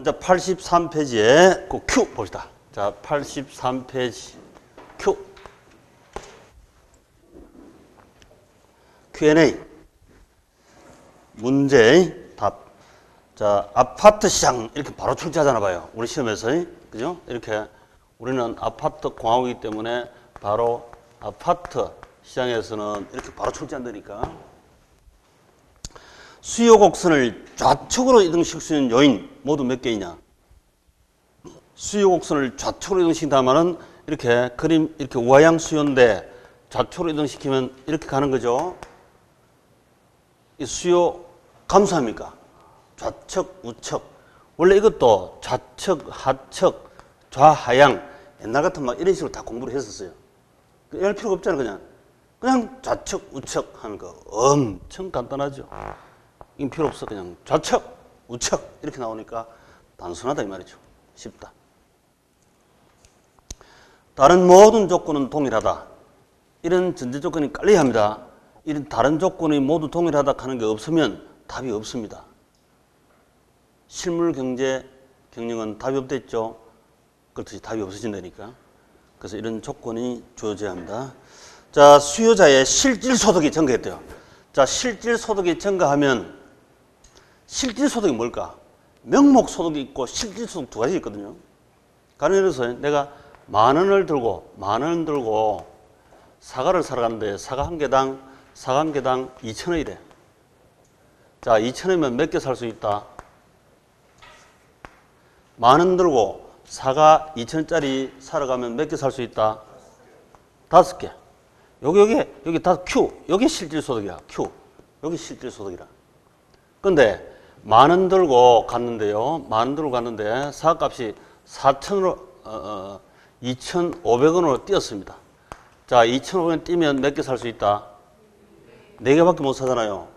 이제 83페이지에 그 Q 봅시다. 자, 83페이지 Q. Q&A. 문제, 답. 자, 아파트 시장 이렇게 바로 출제하잖아 봐요. 우리 시험에서. 그죠? 이렇게 우리는 아파트 공화국이기 때문에 바로 아파트 시장에서는 이렇게 바로 출제한다니까. 수요 곡선을 좌측으로 이동시킬 수 있는 요인 모두 몇 개이냐? 수요 곡선을 좌측으로 이동시킨다면은 이렇게 그림 이렇게 우하향 수요인데 좌측으로 이동시키면 이렇게 가는 거죠. 이 수요 감소합니까? 좌측, 우측. 원래 이것도 좌측, 하측, 좌하향 옛날 같으면 막 이런 식으로 다 공부를 했었어요. 이럴 필요가 없잖아. 그냥 좌측, 우측 하는 거 엄청 간단하죠. 이건 필요 없어. 그냥 좌측, 우측 이렇게 나오니까 단순하다 이 말이죠. 쉽다. 다른 모든 조건은 동일하다. 이런 전제 조건이 깔려야 합니다. 이런 다른 조건이 모두 동일하다 하는 게 없으면 답이 없습니다. 실물 경제 경영은 답이 없댔죠. 그렇듯이 답이 없어진다니까. 그래서 이런 조건이 주어져야 합니다. 자, 수요자의 실질소득이 증가했대요. 자, 실질소득이 증가하면 실질소득이 뭘까? 명목소득이 있고 실질소득 두 가지 있거든요. 가령 예를 들어서 내가 만 원을 들고 사과를 사러 갔는데 사과 한 개당 2,000원이래. 자, 2,000원이면 몇 개 살 수 있다? 만 원 들고 사과 2,000원짜리 사러 가면 몇 개 살 수 있다? 5개. 여기 다 Q. 여기 실질소득이야. Q. 여기 실질소득이라. 근데 만 원 들고 갔는데요. 만 원 들고 갔는데 사과값이 2,500원으로 뛰었습니다. 자, 2,500원 뛰면 몇 개 살 수 있다? 4개밖에 못 사잖아요.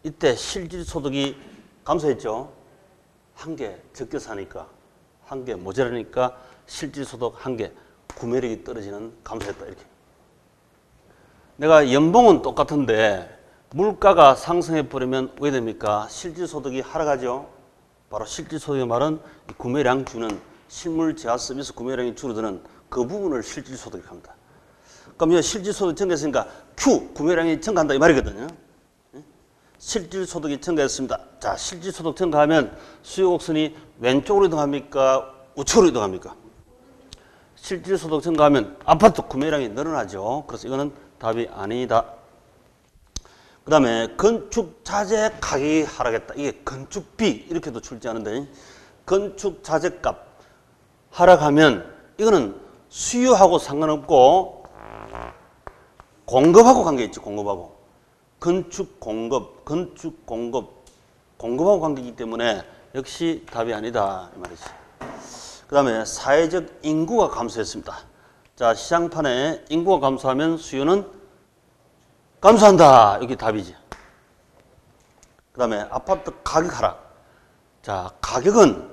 이때 실질소득이 감소했죠. 한 개 적게 사니까, 한 개 모자라니까 실질소득 한 개, 구매력이 떨어지는 감소했다. 이렇게. 내가 연봉은 똑같은데 물가가 상승해버리면 왜 됩니까? 실질소득이 하락하죠. 바로 실질소득의 말은 구매량 주는 실물 재화 서비스 구매량이 줄어드는 그 부분을 실질소득이라고 합니다. 그럼 실질소득이 증가했으니까 Q, 구매량이 증가한다 이 말이거든요. 실질소득이 증가했습니다. 자, 실질소득 증가하면 수요곡선이 왼쪽으로 이동합니까? 우측으로 이동합니까? 실질소득 증가하면 아파트 구매량이 늘어나죠. 그래서 이거는 답이 아니다. 그 다음에 건축자재 가격이 하락했다. 이게 건축비 이렇게도 출제하는데 건축자재값 하락하면 이거는 수요하고 상관없고 공급하고 관계있죠. 공급하고. 건축공급하고 관계이기 때문에 역시 답이 아니다 이 말이지. 그 다음에 사회적 인구가 감소했습니다. 자, 시장판에 인구가 감소하면 수요는 감소한다. 여기 답이지. 그 다음에 아파트 가격 하락. 자, 가격은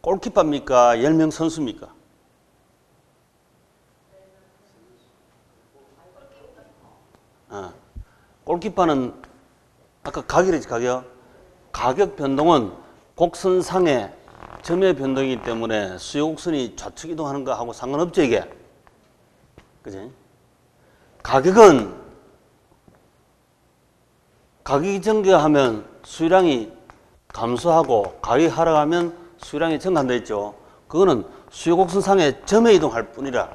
골키퍼입니까? 10명 선수입니까? 골키퍼는 아까 가격이지, 가격. 가격 변동은 곡선상의 점의 변동이기 때문에 수요 곡선이 좌측 이동하는 거하고 상관없죠, 이게. 그지? 가격은 가격이 증가하면 수요량이 감소하고 가격이 하락하면 수요량이 증가한다 했죠. 그거는 수요 곡선상의 점에 이동할 뿐이라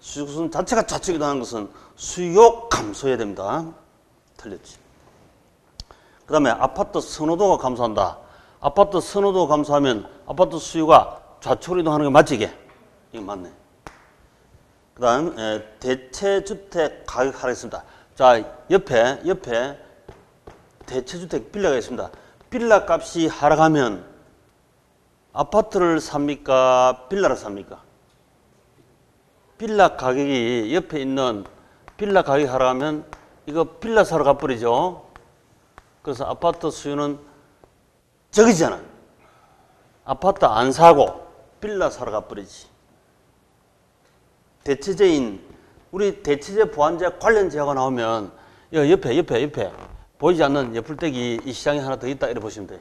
수요 곡선 자체가 좌측 이동하는 것은 수요 감소해야 됩니다. 틀렸지. 그 다음에 아파트 선호도가 감소한다. 아파트 선호도가 감소하면 아파트 수요가 좌측으로 이동하는 게 맞지 이게? 이거 맞네. 그 다음 대체주택 가격 하락했습니다. 자, 옆에 대체주택 빌라가 있습니다. 빌라 값이 하락하면 아파트를 삽니까? 빌라를 삽니까? 빌라 가격이 옆에 있는 빌라 가격이 하락하면 이거 빌라 사러 가버리죠. 그래서 아파트 수요는 적어지잖아. 아파트 안 사고 빌라 사러 가버리지. 대체제인 우리 대체제 보완제 관련 제어가 나오면 옆에 보이지 않는 옆풀떼기 이 시장에 하나 더 있다 이렇게 보시면 돼요.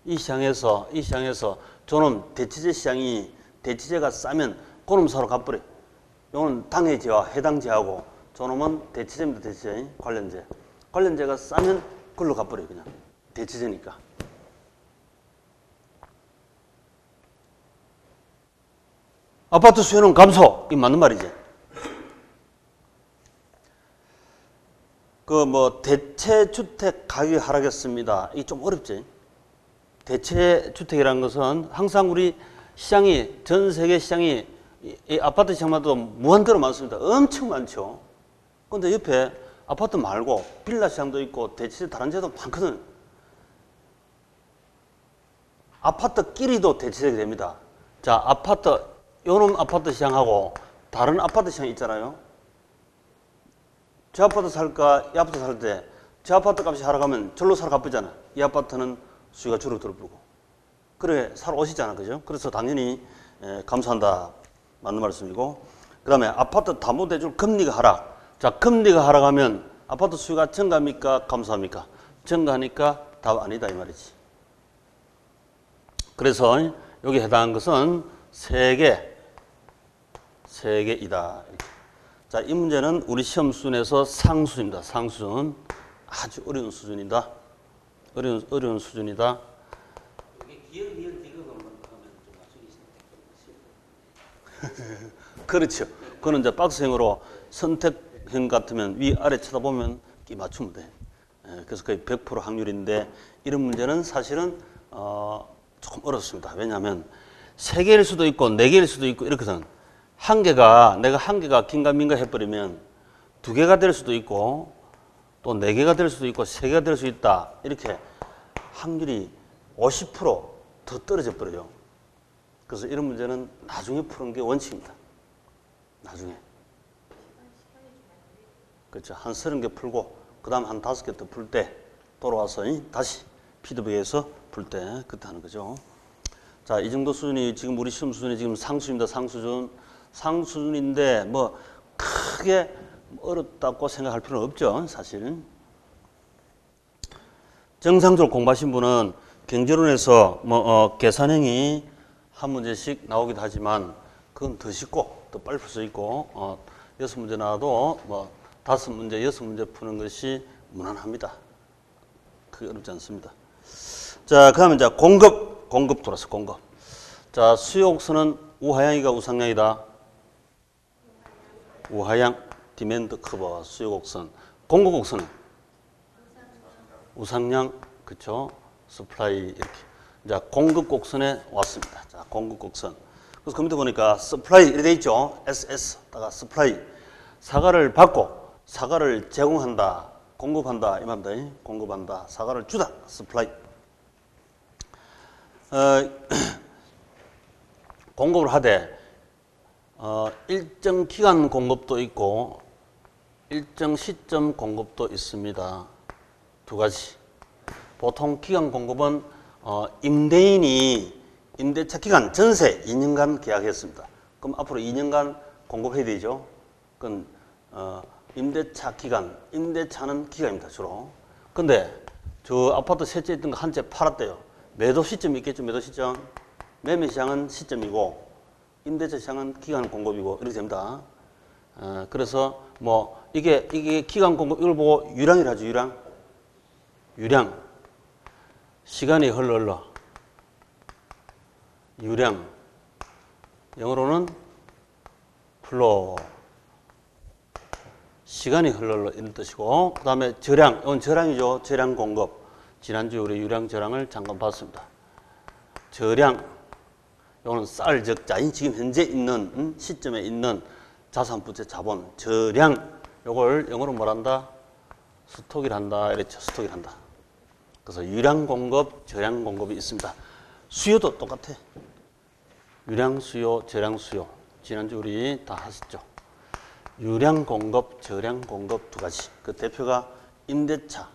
이 시장에서 저놈 대치제가 싸면 그놈 사러 가버려. 요거는 당해제와 해당제하고 저놈은 대치제입니다. 대치제 관련제. 관련제가 싸면 그걸로 가버려 그냥. 대치제니까. 아파트 수요는 감소. 이 맞는 말이지. 그 뭐 대체주택 가격이 하락했습니다. 이게 좀 어렵지. 대체주택이라는 것은 항상 우리 시장이 전 세계 시장이 이 아파트 시장만 도 무한대로 많습니다. 엄청 많죠. 그런데 옆에 아파트 말고 빌라 시장도 있고 대체제 다른 제도 많거든. 아파트끼리도 대체제가 됩니다. 자, 요놈 아파트 시장하고 다른 아파트 시장 있잖아요. 저 아파트 살까 이 아파트 살 때 저 아파트 값이 하락하면 절로 사러 가쁘잖아. 이 아파트는 수요가 줄어들고 그래 사러 오시잖아. 그죠? 그래서 당연히 감소한다. 맞는 말씀이고, 그 다음에 아파트 담보대출 금리가 하락. 자, 금리가 하락하면 아파트 수요가 증가합니까? 감소합니까? 증가하니까 답 아니다 이 말이지. 그래서 여기 해당한 것은 세 개이다. 자, 이 문제는 우리 시험 수준에서 상수입니다. 상수준. 아주 어려운 수준이다. 어려운 수준이다. 그렇죠. 그거는 이제 박스형으로 선택형 같으면 위아래 쳐다보면 끼 맞추면 돼. 그래서 거의 100% 확률인데 이런 문제는 사실은 조금 어렵습니다. 왜냐하면 3개일 수도 있고 4개일 수도 있고 이렇거든. 내가 한 개가 긴가민가 해버리면 2개가 될 수도 있고 또 4개가 될 수도 있고 3개가 될 수 있다. 이렇게 확률이 50%더 떨어져 버려요. 그래서 이런 문제는 나중에 푸는 게 원칙입니다. 나중에. 그렇죠. 한 30개 풀고 그 다음 한 5개 더 풀 때 돌아와서 다시 피드백에서 풀 때 그때 하는 거죠. 자, 이 정도 수준이 지금 우리 시험 수준이 지금 상수입니다. 상수준인데 뭐 크게 어렵다고 생각할 필요는 없죠. 사실은. 정상적으로 공부하신 분은 경제론에서 계산형이 한 문제씩 나오기도 하지만 그건 더 쉽고 더 빨리 풀 수 있고 6문제 나와도 5문제, 6문제 푸는 것이 무난합니다. 그게 어렵지 않습니다. 자, 그러면 이제 공급 돌아서 공급. 자, 수요 곡선은 우하향이가 우상향이다. 우하향 디맨드 커버 수요 곡선. 공급 곡선은 우상향, 그렇죠? 서플라이 이렇게. 자, 공급 곡선에 왔습니다. 자, 공급 곡선. 그래서 컴퓨터 보니까 서플라이 이렇게 돼 있죠. SS다가 서플라이. 사과를 받고 사과를 제공한다. 공급한다. 이 말입니다. 공급한다. 사과를 주다. 서플라이. 공급을 하되 일정 기간 공급도 있고 일정 시점 공급도 있습니다. 두 가지. 보통 기간 공급은 임대인이 임대차 기간 전세 2년간 계약했습니다. 그럼 앞으로 2년간 공급해야 되죠. 그건 임대차 기간, 임대차는 기간입니다. 주로. 근데 저 아파트 세 채 있던 거 한 채 팔았대요. 매도 시점이 있겠죠. 매도 시점. 매매 시장은 시점이고 임대차 시장은 기간 공급이고 이렇게 됩니다. 그래서 이게 기간 공급 이걸 보고 유량이라 하죠. 유량. 시간이 흘러. 유량. 영어로는 플로. 시간이 흘러 이런 뜻이고, 그 다음에 저량. 이건 저량이죠. 저량 공급. 지난주 우리 유량 저량을 잠깐 봤습니다. 저량. 이거는 쌀 적자인 지금 현재 있는 시점에 있는 자산 부채 자본 저량. 요걸 영어로 뭐란다? 스톡이라 한다. 이랬죠. 스톡이라 한다. 그래서 유량 공급, 저량 공급이 있습니다. 수요도 똑같아. 유량 수요, 저량 수요. 지난주 우리 다 하셨죠. 유량 공급, 저량 공급 두 가지. 그 대표가 임대차,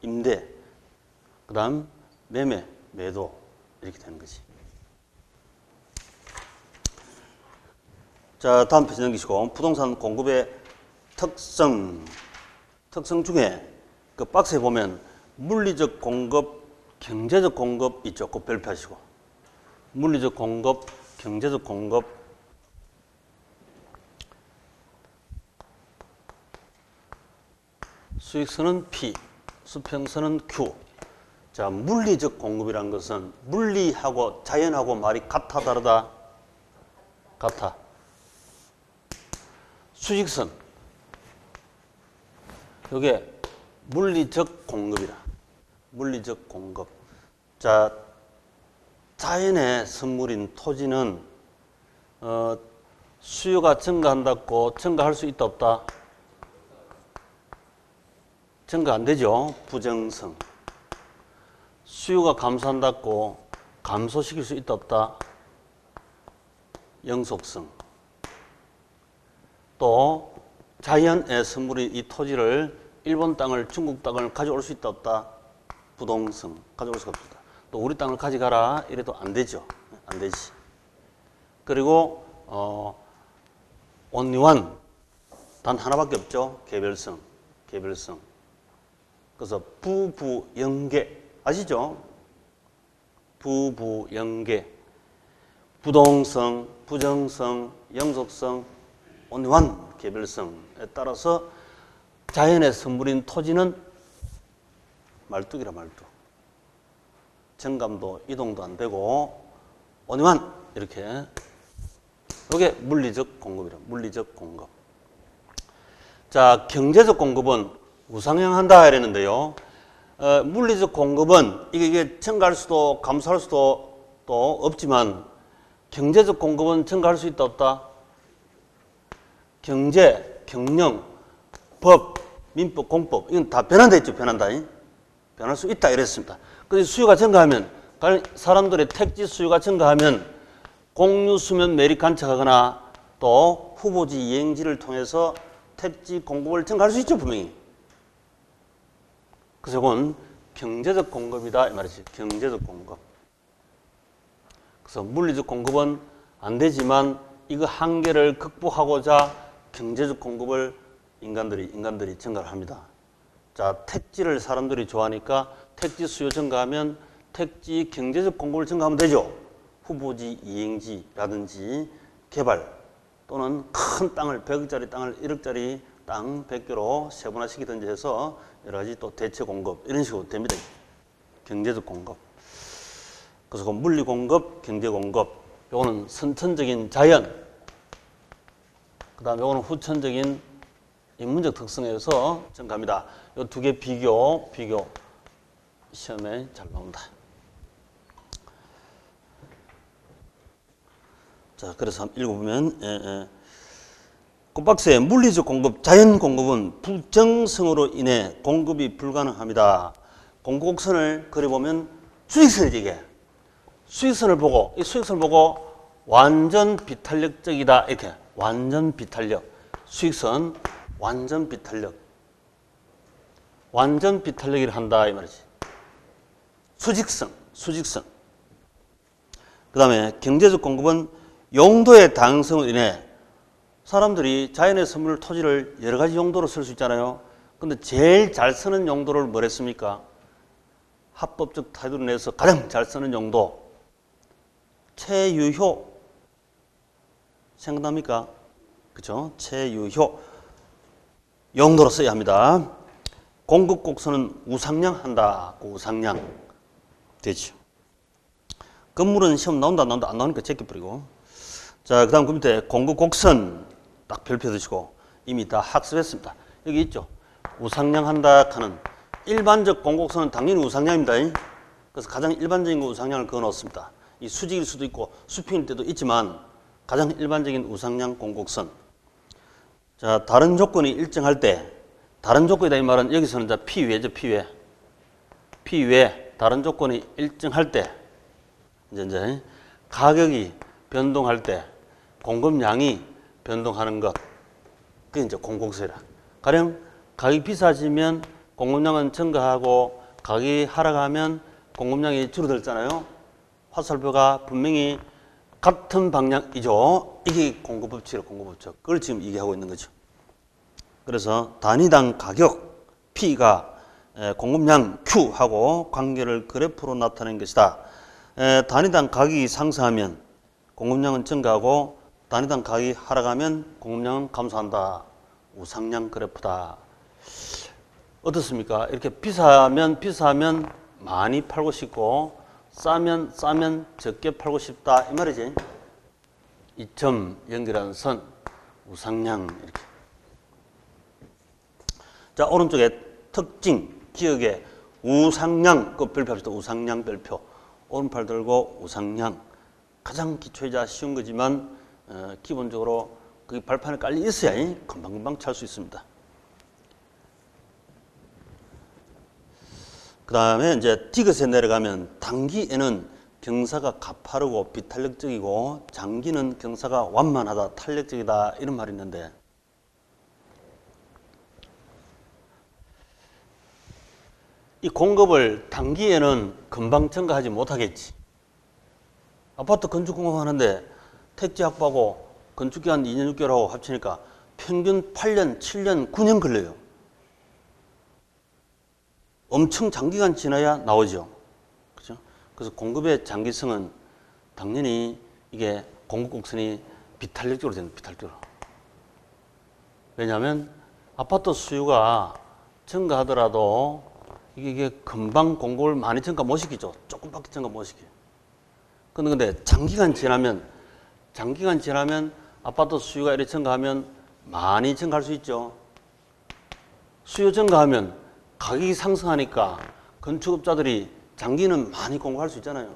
임대, 그 다음 매매, 매도 이렇게 되는 거지. 자, 다음 페이지 넘기시고 부동산 공급의 특성 중에 그 박스에 보면 물리적 공급, 경제적 공급 이쪽 꼭 별표하시고, 물리적 공급, 경제적 공급, 수익선은 P, 수평선은 Q. 자, 물리적 공급이란 것은 물리하고 자연하고 말이 같아 다르다? 같아. 수직선. 이게 물리적 공급이라. 물리적 공급. 자, 자연의 선물인 토지는 수요가 증가한다고 증가할 수 있다 없다? 증가 안 되죠. 부정성. 수요가 감소한다고 감소시킬 수 있다 없다? 영속성. 또 자연의 선물인 이 토지를 일본 땅을 중국 땅을 가져올 수 있다 없다? 부동성. 가져올 수가 없다. 또 우리 땅을 가져가라 이래도 안 되죠. 안 되지. 그리고 only one 단 하나밖에 없죠. 개별성. 개별성. 그래서 부부연계 아시죠? 부부연계. 부동성, 부정성, 영속성, only one 개별성에 따라서 자연의 선물인 토지는 말뚝이라 말뚝. 정감도 이동도 안 되고 only one 이렇게. 이게 물리적 공급이라. 물리적 공급. 자, 경제적 공급은 우상향한다 이랬는데요. 물리적 공급은 이게 증가할 수도 감소할 수도 또 없지만 경제적 공급은 증가할 수 있다 없다? 경제, 경영, 법, 민법, 공법 이건 다 변한다 했죠. 변한다. 변할 수 있다 이랬습니다. 그래서 수요가 증가하면 사람들의 택지 수요가 증가하면 공유 수면 매립 관측하거나 또 후보지 이행지를 통해서 택지 공급을 증가할 수 있죠. 분명히. 그래서 이건 경제적 공급이다 이 말이지. 경제적 공급. 그래서 물리적 공급은 안 되지만 이거 한계를 극복하고자 경제적 공급을 인간들이 증가를 합니다. 자, 택지를 사람들이 좋아하니까 택지 수요 증가하면 택지 경제적 공급을 증가하면 되죠. 후보지 이행지라든지 개발 또는 큰 땅을 100억짜리 땅을 1억짜리 땅 100개로 세분화시키든지 해서 여러 가지 또 대체 공급 이런 식으로 됩니다. 경제적 공급. 그래서 그 물리 공급, 경제 공급. 요거는 선천적인 자연. 그다음에 요거는 후천적인 인문적 특성에 의해서 증가합니다. 요 두 개 비교 시험에 잘 나온다. 자, 그래서 한번 읽어보면 꽃박스의 물리적 공급, 자연 공급은 부정성으로 인해 공급이 불가능합니다. 공급곡선을 그려보면 수직선이지 이게. 수직선을 보고 이 수직선을 보고 완전 비탄력적이다 이렇게. 완전 비탄력. 수직선 완전 비탄력. 완전 비탄력을 한다 이 말이지. 수직선. 그 다음에 경제적 공급은 용도의 다양성으로 인해 사람들이 자연의 선물 토지를 여러 가지 용도로 쓸 수 있잖아요. 근데 제일 잘 쓰는 용도를 뭐랬습니까? 합법적態度를 내서 가장 잘 쓰는 용도. 체유효. 생각납니까? 그죠? 체유효. 용도로 써야 합니다. 공급곡선은 우상향한다. 우상향. 되죠. 건물은 시험 나온다, 안 나오니까 제껴버리고. 자, 그 다음 그 밑에 공급곡선 딱 별표 드시고 이미 다 학습했습니다. 여기 있죠. 우상향한다 하는 일반적 공급곡선은 당연히 우상향입니다. 그래서 가장 일반적인 거 우상향을 그어 놓습니다. 이 수직일 수도 있고 수평일 때도 있지만 가장 일반적인 우상향 공급곡선. 자, 다른 조건이 일정할 때, 다른 조건이다 이 말은 여기서는 이제 P 외죠, P 외. P 외 다른 조건이 일정할 때, 이제 가격이 변동할 때, 공급량이 변동하는 것, 그게 이제 공공세라. 가령 가격이 비싸지면 공급량은 증가하고 가격이 하락하면 공급량이 줄어들잖아요. 화살표가 분명히 같은 방향이죠. 이게 공급법칙이에요, 공급법칙. 그걸 지금 얘기하고 있는 거죠. 그래서 단위당 가격 P가 공급량 Q하고 관계를 그래프로 나타낸 것이다. 단위당 가격이 상승하면 공급량은 증가하고 단위당 가격이 하락하면 공급량은 감소한다. 우상향 그래프다. 어떻습니까? 이렇게 비싸면 많이 팔고 싶고 싸면 적게 팔고 싶다 이 말이지. 이 점 연결하는 선 우상향 이렇게. 자, 오른쪽에 특징 기억에 우상향 그 별표합시다. 우상향 별표. 오른팔 들고 우상향. 가장 기초이자 쉬운 거지만 기본적으로 그 발판에 깔려 있어야 금방금방 찰 수 있습니다. 그 다음에 이제 디귿에 내려가면 단기에는 경사가 가파르고 비탄력적이고 장기는 경사가 완만하다, 탄력적이다 이런 말이 있는데 이 공급을 단기에는 금방 증가하지 못하겠지. 아파트 건축 공급하는데 택지 확보하고 건축기간 2년 6개월하고 합치니까 평균 8년, 7년, 9년 걸려요. 엄청 장기간 지나야 나오죠. 그죠? 그래서 공급의 장기성은 당연히 이게 공급 곡선이 비탄력적으로 되는 비탄력적으로. 왜냐하면 아파트 수요가 증가하더라도 이게 금방 공급을 많이 증가 못 시키죠. 조금밖에 증가 못 시켜요. 근데 장기간 지나면 아파트 수요가 이렇게 증가하면 많이 증가할 수 있죠. 수요 증가하면 가격이 상승하니까 건축업자들이 장기는 많이 공급할 수 있잖아요.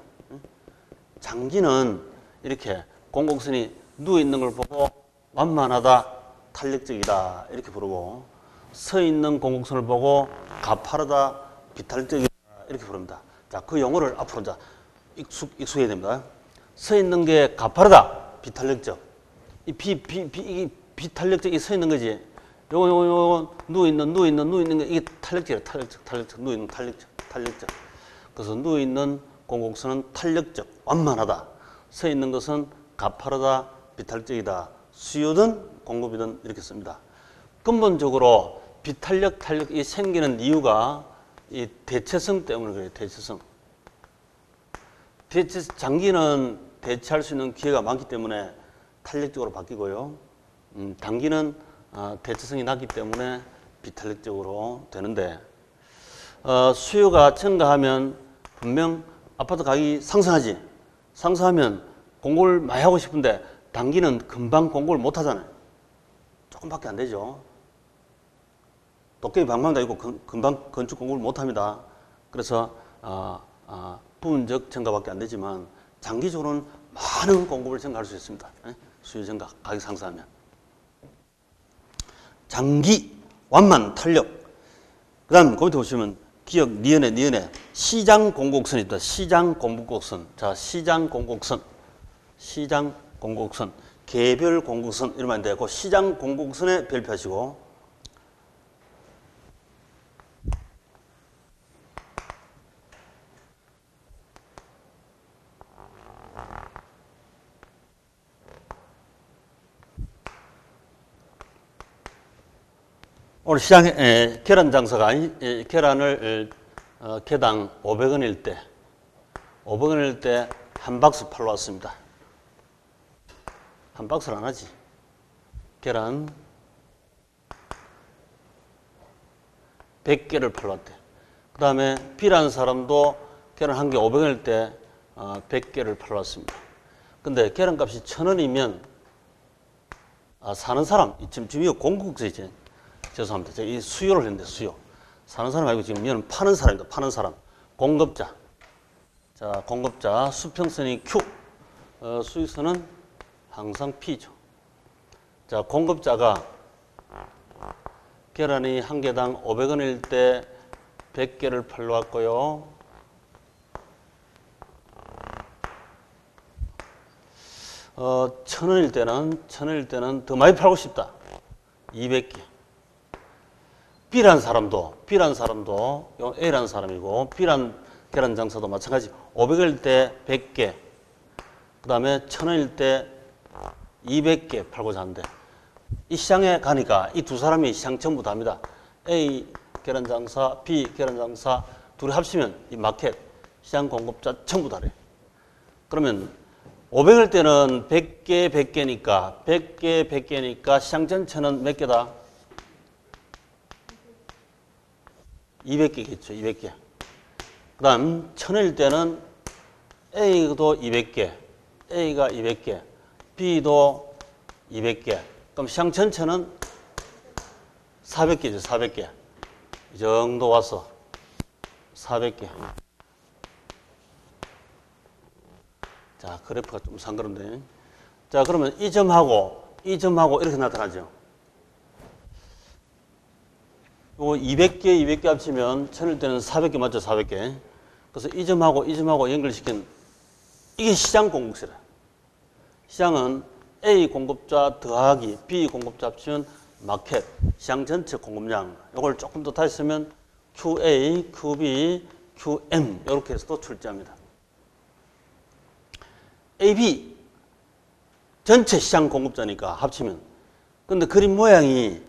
장기는 이렇게 공곡선이 누워있는 걸 보고 완만하다, 탄력적이다 이렇게 부르고 서있는 공곡선을 보고 가파르다, 비탄력적이다 이렇게 부릅니다. 자, 그 용어를 앞으로 자 익숙해야 됩니다. 서있는 게 가파르다, 비탄력적. 이 비탄력적 이 서있는 거지. 요거 누워있는 게 이게 탄력적이에요. 탄력적. 누워있는 탄력적. 그래서 누워있는 공곡선은 탄력적, 완만하다. 서있는 것은 가파르다, 비탄력적이다. 수요든 공급이든 이렇게 씁니다. 근본적으로 비탄력, 탄력이 생기는 이유가 이 대체성 때문에 그래요. 대체성. 장기는 대체할 수 있는 기회가 많기 때문에 탄력적으로 바뀌고요. 단기는 대체성이 낮기 때문에 비탄력적으로 되는데 수요가 증가하면 분명 아파트 가격이 상승하지. 상승하면 공급을 많이 하고 싶은데 단기는 금방 공급을 못 하잖아요. 조금밖에 안 되죠. 도깨비 방망이도 있고 금방 건축 공급을 못 합니다. 그래서 부분적 증가밖에 안 되지만 장기적으로는 많은 공급을 증가할 수 있습니다. 수요 증가, 가격 상승하면. 장기, 완만, 탄력. 그 다음, 거기 보시면, 기억, 니은에, 시장 공곡선이 있다. 시장 공곡선. 자, 시장 공곡선. 개별 공곡선. 이러면 안 되고, 시장 공곡선에 별표하시고, 오늘 시장에 계란 장사가 계란을 개당 500원일 때 한 박스 팔러 왔습니다. 한 박스를 안 하지. 계란 100개를 팔러 왔대. 그 다음에 B라는 사람도 계란 한 개 500원일 때 100개를 팔러 왔습니다. 근데 계란값이 1,000원이면 사는 사람, 지금 이거 공급국세지. 죄송합니다. 제가 이 수요를 했는데 수요. 사는 사람 아니고 지금 얘는 파는 사람입니다. 파는 사람. 공급자. 자, 공급자. 수평선이 Q. 수익선은 항상 P죠. 자, 공급자가 계란이 한 개당 500원일 때 100개를 팔러 왔고요. 천원일 때는 더 많이 팔고 싶다. 200개. B라는 사람도 A라는 사람이고 B라는 계란 장사도 마찬가지. 500원일 때 100개. 그 다음에 1,000원일 때 200개 팔고자 하는데 이 시장에 가니까 이 두 사람이 시장 전부 다 합니다. A 계란장사, B 계란장사 둘이 합치면 이 마켓, 시장 공급자 전부 다래. 그러면 500일 때는 100개, 100개니까 100개, 100개니까 시장 전체는 몇 개다? 200개겠죠. 200개. 그 다음 1000일 때는 A도 200개, A가 200개, B도 200개. 그럼 시장 전체는 400개죠. 400개. 이 정도 왔어. 400개. 자, 그래프가 좀 상그런데. 자, 그러면 이 점하고 이렇게 나타나죠. 요 200개, 200개 합치면 1000일 때는 400개 맞죠? 400개. 그래서 이 점하고 연결시킨 이게 시장 공급세라. 시장은 A 공급자 더하기 B 공급자 합치면 마켓, 시장 전체 공급량. 이걸 조금 더 다시 쓰면 QA, QB, QM 이렇게 해서도 출제합니다. AB 전체 시장 공급자니까 합치면. 근데 그림 모양이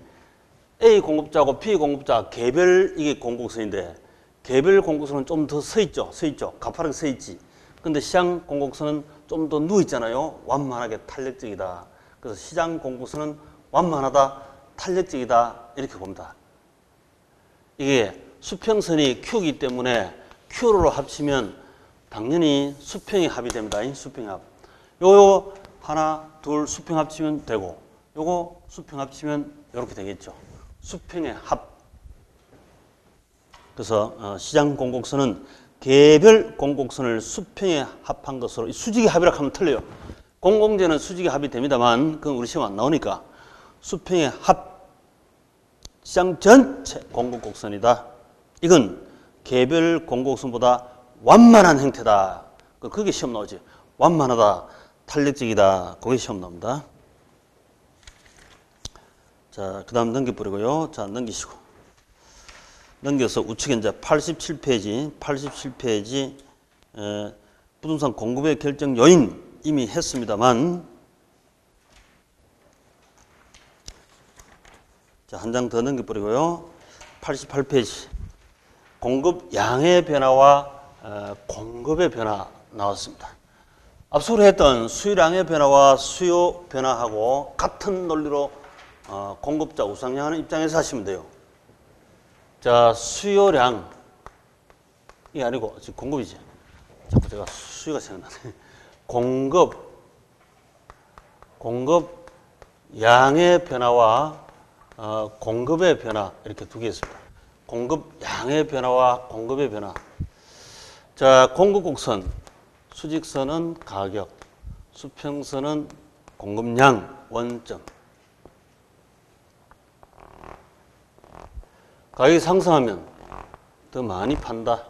A 공급자하고 B 공급자 개별 이게 공급선인데 개별 공급선은 좀 더 서 있죠. 가파르게 서 있지. 근데 시장 공급선은 좀 더 누워 있잖아요. 완만하게 탄력적이다. 그래서 시장 공급선은 완만하다, 탄력적이다 이렇게 봅니다. 이게 수평선이 Q이기 때문에 Q로 합치면 당연히 수평이 합이 됩니다. 수평 합. 요거 하나, 둘 수평 합치면 되고 요거 수평 합치면 이렇게 되겠죠. 수평의 합. 그래서 시장 공곡선은 개별 공곡선을 수평에 합한 것으로 수직의 합이라고 하면 틀려요. 공공재는 수직의 합이 됩니다만 그건 우리 시험 안 나오니까 수평의 합. 시장 전체 공곡선이다. 이건 개별 공곡선보다 완만한 형태다. 그게 시험 나오지. 완만하다, 탄력적이다. 그게 시험 나옵니다. 자, 그 다음 넘겨버리고요. 자, 넘기시고. 넘겨서 우측에 이제 87페이지, 부동산 공급의 결정 요인 이미 했습니다만, 자, 한 장 더 넘겨버리고요. 88페이지. 공급 양의 변화와 공급의 변화 나왔습니다. 앞서 했던 수요량의 변화와 수요 변화하고 같은 논리로 공급자 우상향하는 입장에서 하시면 돼요. 자, 수요량 이게 아니고 지금 공급이지. 자꾸 제가 수요가 생각나네. 공급 양의 변화와 공급의 변화 이렇게 두 개 있습니다. 공급 양의 변화와 공급의 변화. 자, 공급곡선, 수직선은 가격, 수평선은 공급량, 원점. 가격이 상승하면 더 많이 판다.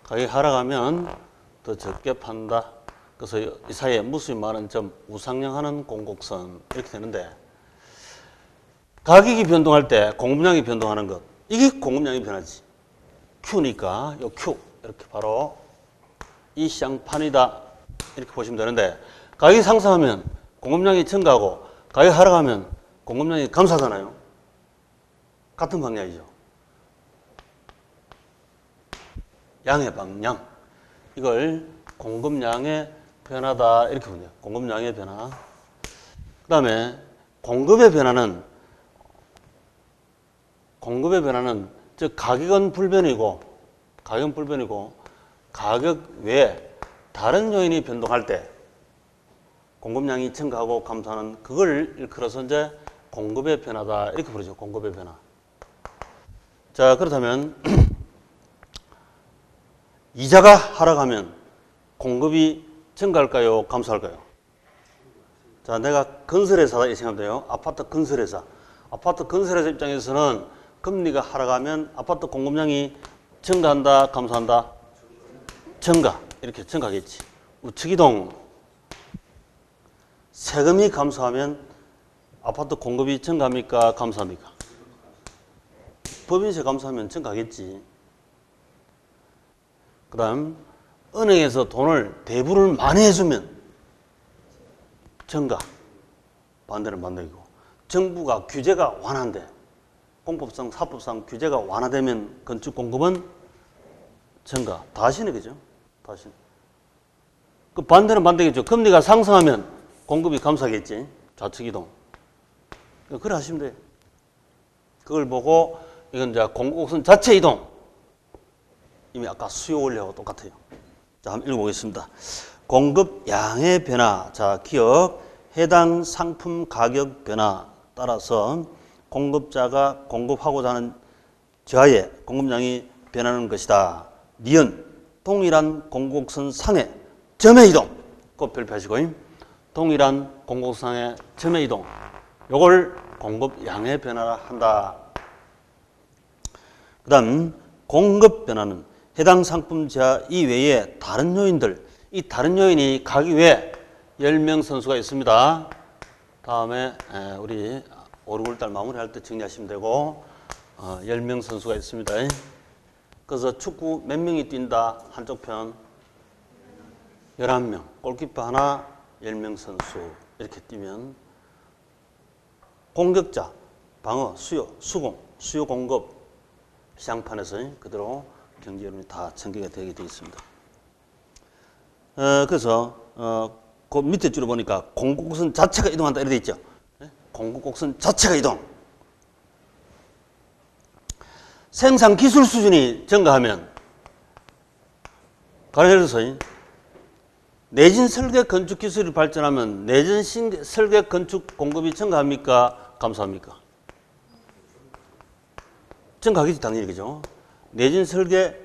가격이 하락하면 더 적게 판다. 그래서 이 사이에 무수히 많은 점, 우상향하는 공곡선 이렇게 되는데 가격이 변동할 때 공급량이 변동하는 것. 이게 공급량이 변하지. Q니까 요 Q 이렇게 바로 이 시장판이다 이렇게 보시면 되는데 가격이 상승하면 공급량이 증가하고 가격이 하락하면 공급량이 감소하잖아요. 같은 방향이죠. 양의 방향. 이걸 공급량의 변화다 이렇게 보면 돼요. 공급량의 변화. 그 다음에 공급의 변화는 즉 가격은 불변이고 가격 외에 다른 요인이 변동할 때 공급량이 증가하고 감소하는 그걸 일컬어서 이제 공급의 변화다 이렇게 부르죠. 공급의 변화. 자, 그렇다면 이자가 하락하면 공급이 증가할까요? 감소할까요? 자, 내가 건설회사다 이렇게 생각하면 돼요. 아파트 건설회사 입장에서는 금리가 하락하면 아파트 공급량이 증가한다, 감소한다? 증가. 이렇게 증가하겠지. 우측이동. 세금이 감소하면 아파트 공급이 증가합니까? 감소합니까? 법인세 감소하면 증가하겠지. 그 다음 은행에서 돈을 대부를 많이 해주면 증가. 반대는 반대이고. 정부가 규제가 완화한데 공법상, 사법상 규제가 완화되면 건축 공급은 증가. 다시네, 그죠? 다시. 그 반대는 반대겠죠. 금리가 상승하면 공급이 감소하겠지. 좌측 이동. 그래 하시면 돼요. 그걸 보고 이건 이제 공급곡선 자체 이동. 이미 아까 수요 원리하고 똑같아요. 자, 한번 읽어보겠습니다. 공급 양의 변화. 자, 기억. 해당 상품 가격 변화 따라서 공급자가 공급하고자 하는 저하의 공급량이 변하는 것이다. 니은 동일한 공급곡선 상의 점의 이동. 꼭 별표하시고 동일한 공급상의 점의 이동. 요걸 공급 양의 변화라 한다. 그 다음 공급 변화는 해당 상품 저하 이외에 다른 요인들, 이 다른 요인이 가기 위해 10명 선수가 있습니다. 다음에 우리 5, 6월달 마무리할 때 정리하시면 되고 10명 선수가 있습니다. 그래서 축구 몇 명이 뛴다? 한쪽 편 11명. 골키퍼 하나 10명 선수 이렇게 뛰면 공격자, 방어, 수요, 수공, 수요 공급 시장판에서 그대로 경제 여론이 다 전개가 되게 되어 있습니다. 그래서 그 밑에 줄을 보니까 공급곡선 자체가 이동한다 이렇게 되어 있죠. 공급곡선 자체가 이동. 생산 기술 수준이 증가하면 가령 예를 들어서 내진 설계 건축 기술이 발전하면 내진 설계 건축 공급이 증가합니까? 감소합니까? 증가하겠지 당연히 그죠. 내진 설계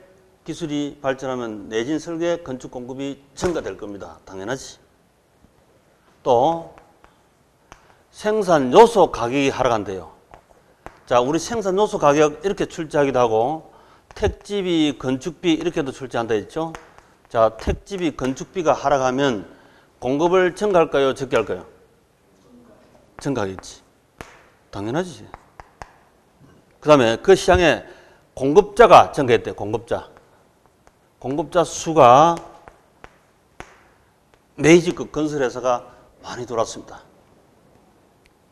기술이 발전하면 내진 설계 건축 공급이 증가될 겁니다. 당연하지. 또 생산 요소 가격이 하락한대요. 자, 우리 생산 요소 가격 이렇게 출제하기도 하고 택지비, 건축비 이렇게도 출제한다 했죠. 자, 택지비, 건축비가 하락하면 공급을 증가할까요? 적게 할까요? 증가하겠지. 당연하지. 그 다음에 그 시장에 공급자가 증가했대요. 공급자 수가 메이지급 건설회사가 많이 돌았습니다.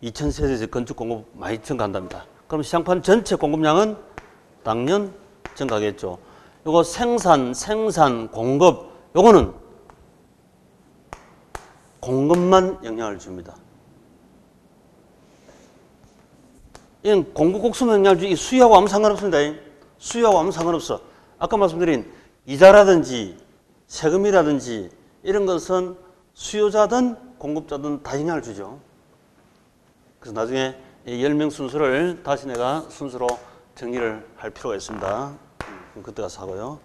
2000세대에서 건축 공급 많이 증가한답니다. 그럼 시장판 전체 공급량은 당연 증가하겠죠. 요거 생산, 공급, 요거는 공급만 영향을 줍니다. 이건 공급곡선 영향을 주기 수요하고 아무 상관없습니다. 수요하고 아무 상관없어. 아까 말씀드린 이자라든지 세금이라든지 이런 것은 수요자든 공급자든 다 영향을 주죠. 그래서 나중에 이 10명 순서를 다시 내가 순서로 정리를 할 필요가 있습니다. 그때 가서 하고요.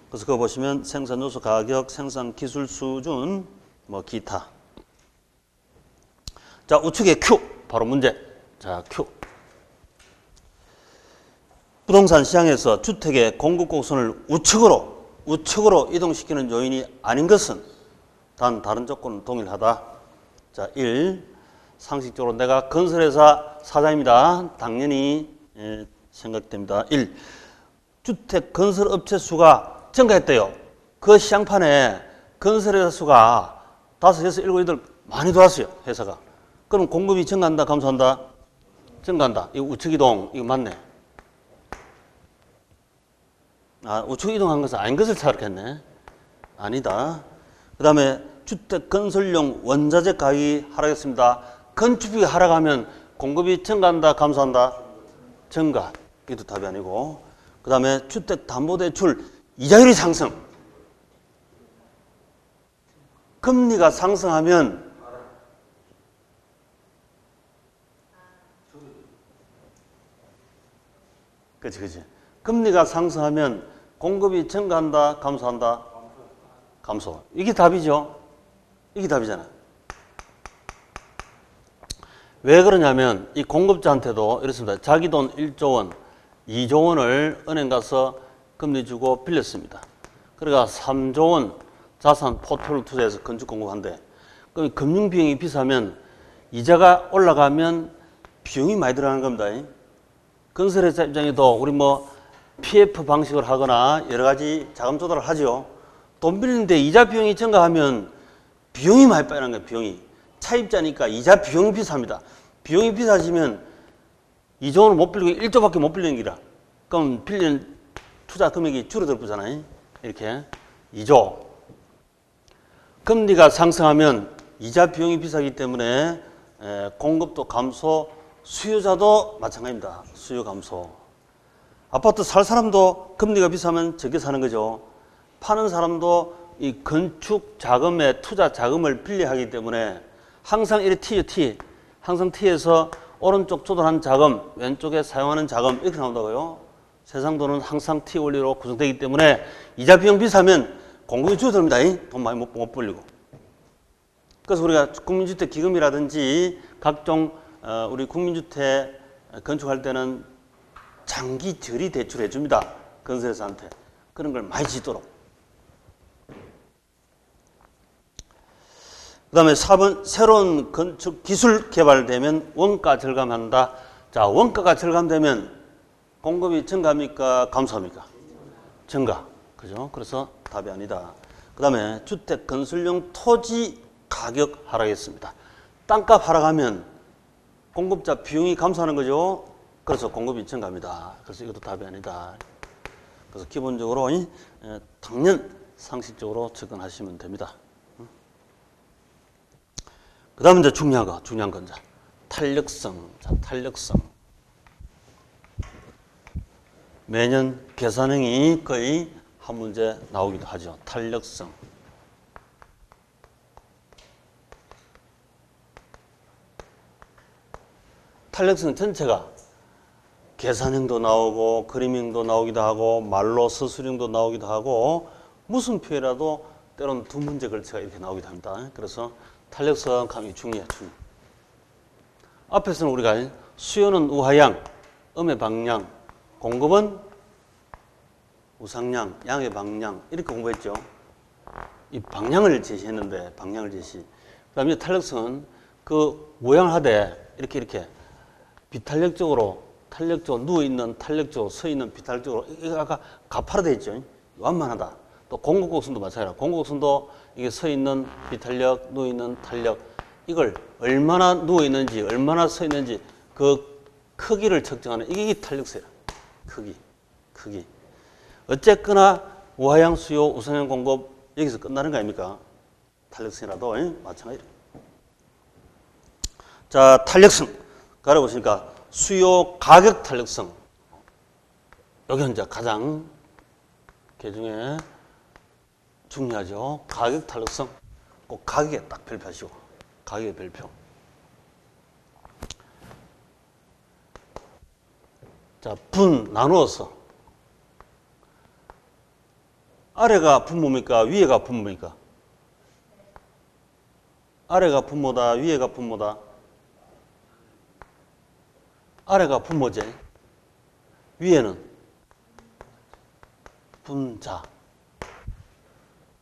그래서 그거 보시면 생산 요소 가격, 생산 기술 수준, 뭐 기타. 자, 우측에 Q 바로 문제. 자, Q. 부동산 시장에서 주택의 공급 곡선을 우측으로 이동시키는 요인이 아닌 것은 단 다른 조건은 동일하다. 자, 1. 상식적으로 내가 건설회사 사장입니다. 당연히 생각됩니다. 1. 주택 건설업체 수가 증가했대요. 그 시장판에 건설회사 수가 5, 6, 7, 8 많이 들어왔어요. 회사가. 그럼 공급이 증가한다, 감소한다? 증가한다. 이거 우측 이동, 이거 맞네. 아, 우측 이동한 것은 아닌 것을 찾았겠네. 아니다. 그 다음에 주택 건설용 원자재 가격이 하락했습니다. 건축비가 하락하면 공급이 증가한다, 감소한다? 증가. 이것도 답이 아니고. 그 다음에 주택담보대출 이자율이 상승. 금리가 상승하면 그치. 금리가 상승하면 공급이 증가한다, 감소한다? 감소. 이게 답이죠. 이게 답이잖아. 왜 그러냐면 이 공급자한테도 이렇습니다. 자기 돈 1조 원, 2조 원을 은행 가서 금리 주고 빌렸습니다. 그러니까 3조 원 자산 포트를 투자해서 건축 공급한대. 그럼 금융 비용이 비싸면 이자가 올라가면 비용이 많이 들어가는 겁니다. 건설회사 입장에도 우리 뭐 PF 방식을 하거나 여러 가지 자금 조달을 하죠. 돈 빌리는데 이자 비용이 증가하면 비용이 많이 빠지는 거예요. 비용이. 차입자니까 이자 비용이 비쌉니다. 비용이 비싸지면 2조 원을 못 빌리고 1조밖에 못 빌리는 기라. 그럼 빌리는 투자 금액이 줄어들 거잖아요. 이렇게 2조. 금리가 상승하면 이자 비용이 비싸기 때문에 공급도 감소, 수요자도 마찬가지입니다. 수요 감소. 아파트 살 사람도 금리가 비싸면 적게 사는 거죠. 파는 사람도 이 건축 자금에 투자 자금을 빌려하기 때문에 항상 이렇게 T죠, T. 항상 T에서 오른쪽 조달한 자금, 왼쪽에 사용하는 자금 이렇게 나온다고요. 세상 돈은 항상 T 원리로 구성되기 때문에 이자 비용 비싸면 공급이 줄어듭니다. 돈 많이 못 벌리고. 그래서 우리가 국민주택 기금이라든지 각종 우리 국민주택 건축할 때는 장기 저리 대출해 줍니다. 건설회사한테. 그런 걸 많이 짓도록. 그 다음에 4번, 새로운 건축 기술 개발되면 원가 절감한다. 자, 원가가 절감되면 공급이 증가합니까? 감소합니까? 증가. 그죠? 그래서 답이 아니다. 그 다음에 주택 건설용 토지 가격 하락했습니다. 땅값 하락하면 공급자 비용이 감소하는 거죠. 그래서 공급이 증가합니다. 그래서 이것도 답이 아니다. 그래서 기본적으로 당연 상식적으로 접근하시면 됩니다. 그 다음에 이제 중요한 건 이제 탄력성. 자, 탄력성. 매년 계산형이 거의 한 문제 나오기도 하죠. 탄력성. 탄력성 전체가 계산형도 나오고 그림형도 나오기도 하고 말로 서술형도 나오기도 하고 무슨 표현이라도 때로는 두 문제 걸쳐가 이렇게 나오기도 합니다. 그래서 탄력성 강의 중요해요. 앞에서는 우리가 수요는 우하향, 음의 방향, 공급은 우상향, 양의 방향 이렇게 공부했죠. 이 방향을 제시했는데 방향을 제시. 그 다음에 탄력성은 그 모양을 하되 이렇게 비탄력적으로 탄력적으로 누워있는 탄력적으로 서있는 비탄력적으로 이거 아까 가파로 되어 있죠. 완만하다. 또 공급곡선도 마찬가지다. 공급곡선도 이게 서있는 비탄력, 누워있는 탄력 이걸 얼마나 누워있는지 얼마나 서있는지 그 크기를 측정하는 이게 탄력성이라. 크기. 어쨌거나 우하향 수요, 우상향 공급 여기서 끝나는 거 아닙니까? 탄력성이라도 마찬가지다. 자, 탄력성. 가려보시니까 수요 가격 탄력성. 여기 이제 가장 개중에 중요하죠. 가격 탄력성. 꼭 가격에 딱 별표하시고. 가격의 별표. 자, 나누어서. 아래가 분모입니까? 위에가 분모입니까? 아래가 분모다, 위에가 분모다. 아래가 분모제, 위에는 분자.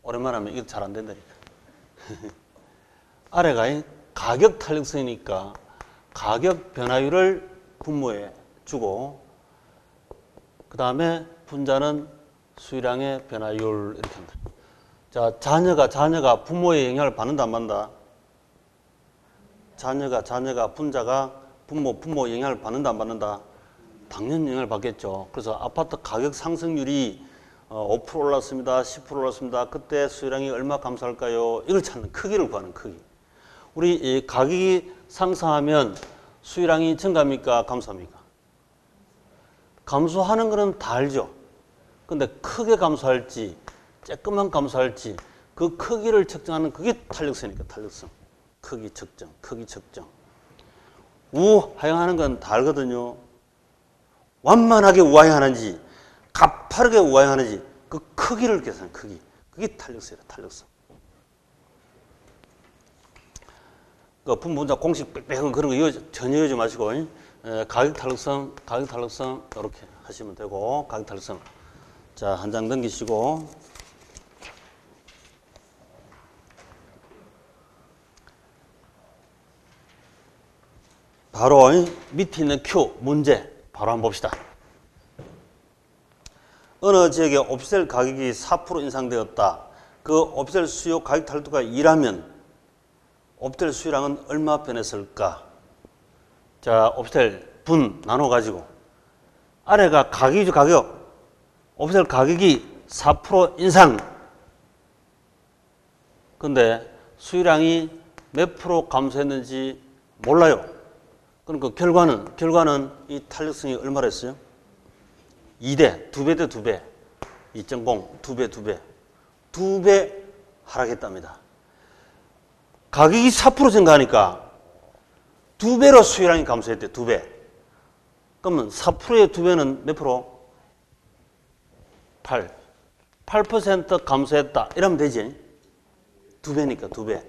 오랜만에 하면 이거 잘 안 된다니까. 아래가 가격 탄력성이니까 가격 변화율을 분모에 주고 그 다음에 분자는 수량의 변화율 이렇게 합니다. 자, 자녀가 부모의 영향을 받는다 안 받는다? 자녀가 분자가 부모 영향을 받는다 안 받는다? 당연히 영향을 받겠죠. 그래서 아파트 가격 상승률이 5% 올랐습니다. 10% 올랐습니다. 그때 수요량이 얼마 감소할까요? 이걸 찾는 크기를 구하는 크기. 우리 이 가격이 상승하면 수요량이 증가합니까? 감소합니까? 감소하는 거는 다 알죠. 근데 크게 감소할지 조금만 감소할지 그 크기를 측정하는 그게 탄력성이니까 탄력성. 크기 측정. 우하향하는 건 다 알거든요. 완만하게 우하향하는지 가파르게 우하향하는지 그 크기를 계산하는 크기. 그게 탄력성이다. 탄력성. 그 분모자 공식 빽빽한 그런 거 전혀 외우지 마시고 가격 탄력성 이렇게 하시면 되고 가격 탄력성. 자, 한 장 넘기시고 바로 밑에 있는 Q 문제 바로 한번 봅시다. 어느 지역의 오피스텔 가격이 4% 인상되었다. 그 오피스텔 수요 가격 탄력도가 2라면 오피스텔 수요량은 얼마 변했을까? 자, 오피스텔 분 나눠가지고 아래가 가격이죠, 가격. 오피셜 가격이 4% 인상. 근데 수요량이 몇 프로 감소했는지 몰라요. 그러니까 결과는 이 탄력성이 얼마나 했어요? 2대, 2배 대 2배. 2.0, 2배. 2배 하락했답니다. 가격이 4% 증가하니까 2배로 수요량이 감소했대, 2배. 그러면 4%의 2배는 몇 프로? 8% 감소했다. 이러면 되지. 2배니까 2배.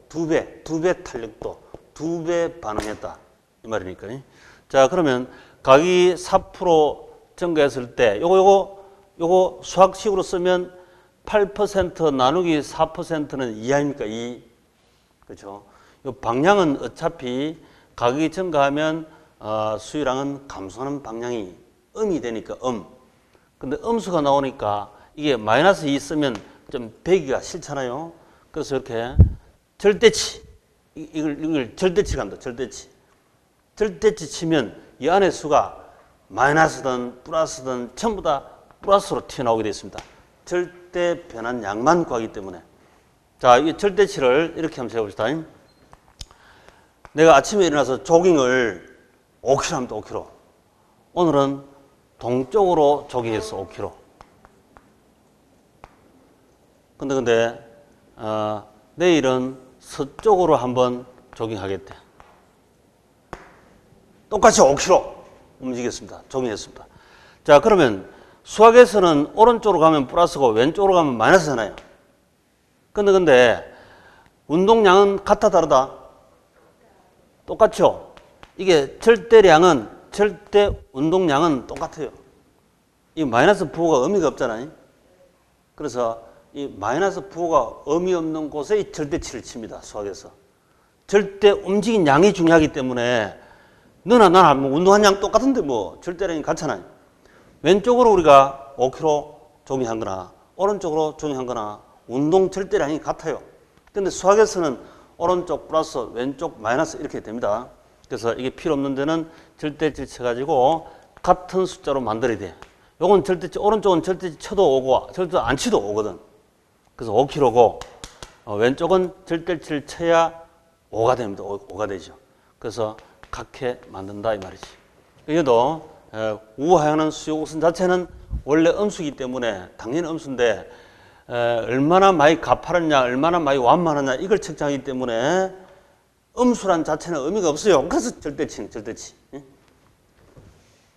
2배 탄력도 2배 반응했다. 이 말이니까. 자, 그러면 가격이 4% 증가했을 때 요거 수학식으로 쓰면 8% 나누기 4%는 2 아닙니까? 2. 그렇죠? 요 방향은 어차피 가격이 증가하면 수요량은 감소하는 방향이 음이 되니까 근데 음수가 나오니까 이게 마이너스 2 쓰면 좀 배기가 싫잖아요. 그래서 이렇게 절대치, 이걸 절대치 간다, 절대치. 절대치 치면 이 안의 수가 마이너스든 플러스든 전부 다 플러스로 튀어나오게 되어 있습니다. 절대 변환량만 구하기 때문에. 자, 이 절대치를 이렇게 한번 세봅시다. 내가 아침에 일어나서 조깅을 5km 하면 5km. 오늘은 동쪽으로 조깅했어, 5km. 근데 내일은 서쪽으로 한번 조깅하겠대. 똑같이 5km 움직였습니다. 조깅했습니다. 자, 그러면 수학에서는 오른쪽으로 가면 플러스고 왼쪽으로 가면 마이너스잖아요. 근데 운동량은 같아 다르다? 똑같죠? 이게 절대 운동량은 똑같아요. 이 마이너스 부호가 의미가 없잖아요. 그래서 이 마이너스 부호가 의미 없는 곳에 이 절대치를 칩니다. 수학에서. 절대 움직인 양이 중요하기 때문에 너나 나나 뭐 운동한 양 똑같은데 뭐 절대량이 같잖아요. 왼쪽으로 우리가 5km 조깅한 거나 오른쪽으로 조깅한 거나 운동 절대량이 같아요. 근데 수학에서는 오른쪽 플러스 왼쪽 마이너스 이렇게 됩니다. 그래서 이게 필요 없는 데는 절대치 쳐가지고 같은 숫자로 만들어야 돼. 요건 절대치, 오른쪽은 절대치 쳐도 오고 절대 안 쳐도 오거든. 그래서 5km고 왼쪽은 절대치를 쳐야 5가 됩니다. 5가 되죠. 그래서 같게 만든다 이 말이지. 여기도 우하향하는 수요곡선 자체는 원래 음수이기 때문에 당연히 음수인데 얼마나 많이 가파르냐 얼마나 많이 완만하냐 이걸 측정하기 때문에 음수란 자체는 의미가 없어요. 그래서 절대치는 절대치.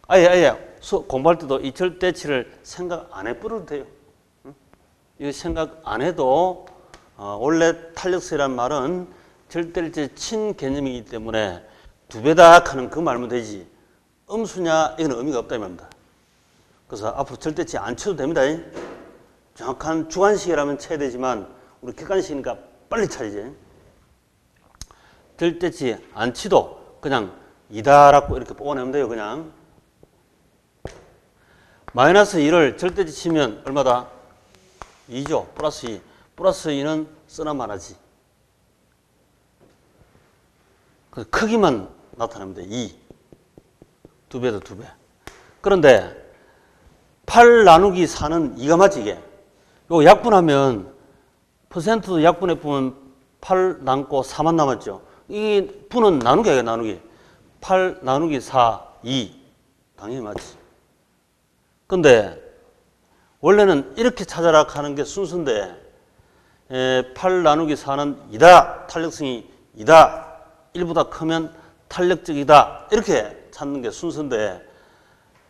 아예 공부할 때도 이 절대치를 생각 안 해버려도 돼요. 이거 생각 안 해도 원래 탄력성이란 말은 절대치 친 개념이기 때문에 2배다 하는 그 말면 되지. 음수냐 이건 의미가 없다 이 말입니다. 그래서 앞으로 절대치 안 쳐도 됩니다. 정확한 주관식이라면 쳐야 되지만 우리 객관식이니까 빨리 쳐야지. 절대치 안 치도 그냥 이다라고 이렇게 뽑아내면 돼요. 그냥 마이너스 2를 절대치 치면 얼마다? 2죠. 플러스 2. 플러스 2는 쓰나 말하지. 그 크기만 나타내면 돼. 2. 2배도 2배. 그런데 8 나누기 4는 2가 맞지 이게. 요 약분하면 퍼센트도 약분해 보면 8 남고 4만 남았죠. 이 분은 나누기야 나누기. 8 나누기 4, 2. 당연히 맞지. 근데 원래는 이렇게 찾아라 하는 게 순서인데 8 나누기 4는 2다. 탄력성이 2다. 1보다 크면 탄력적이다. 이렇게 찾는 게 순서인데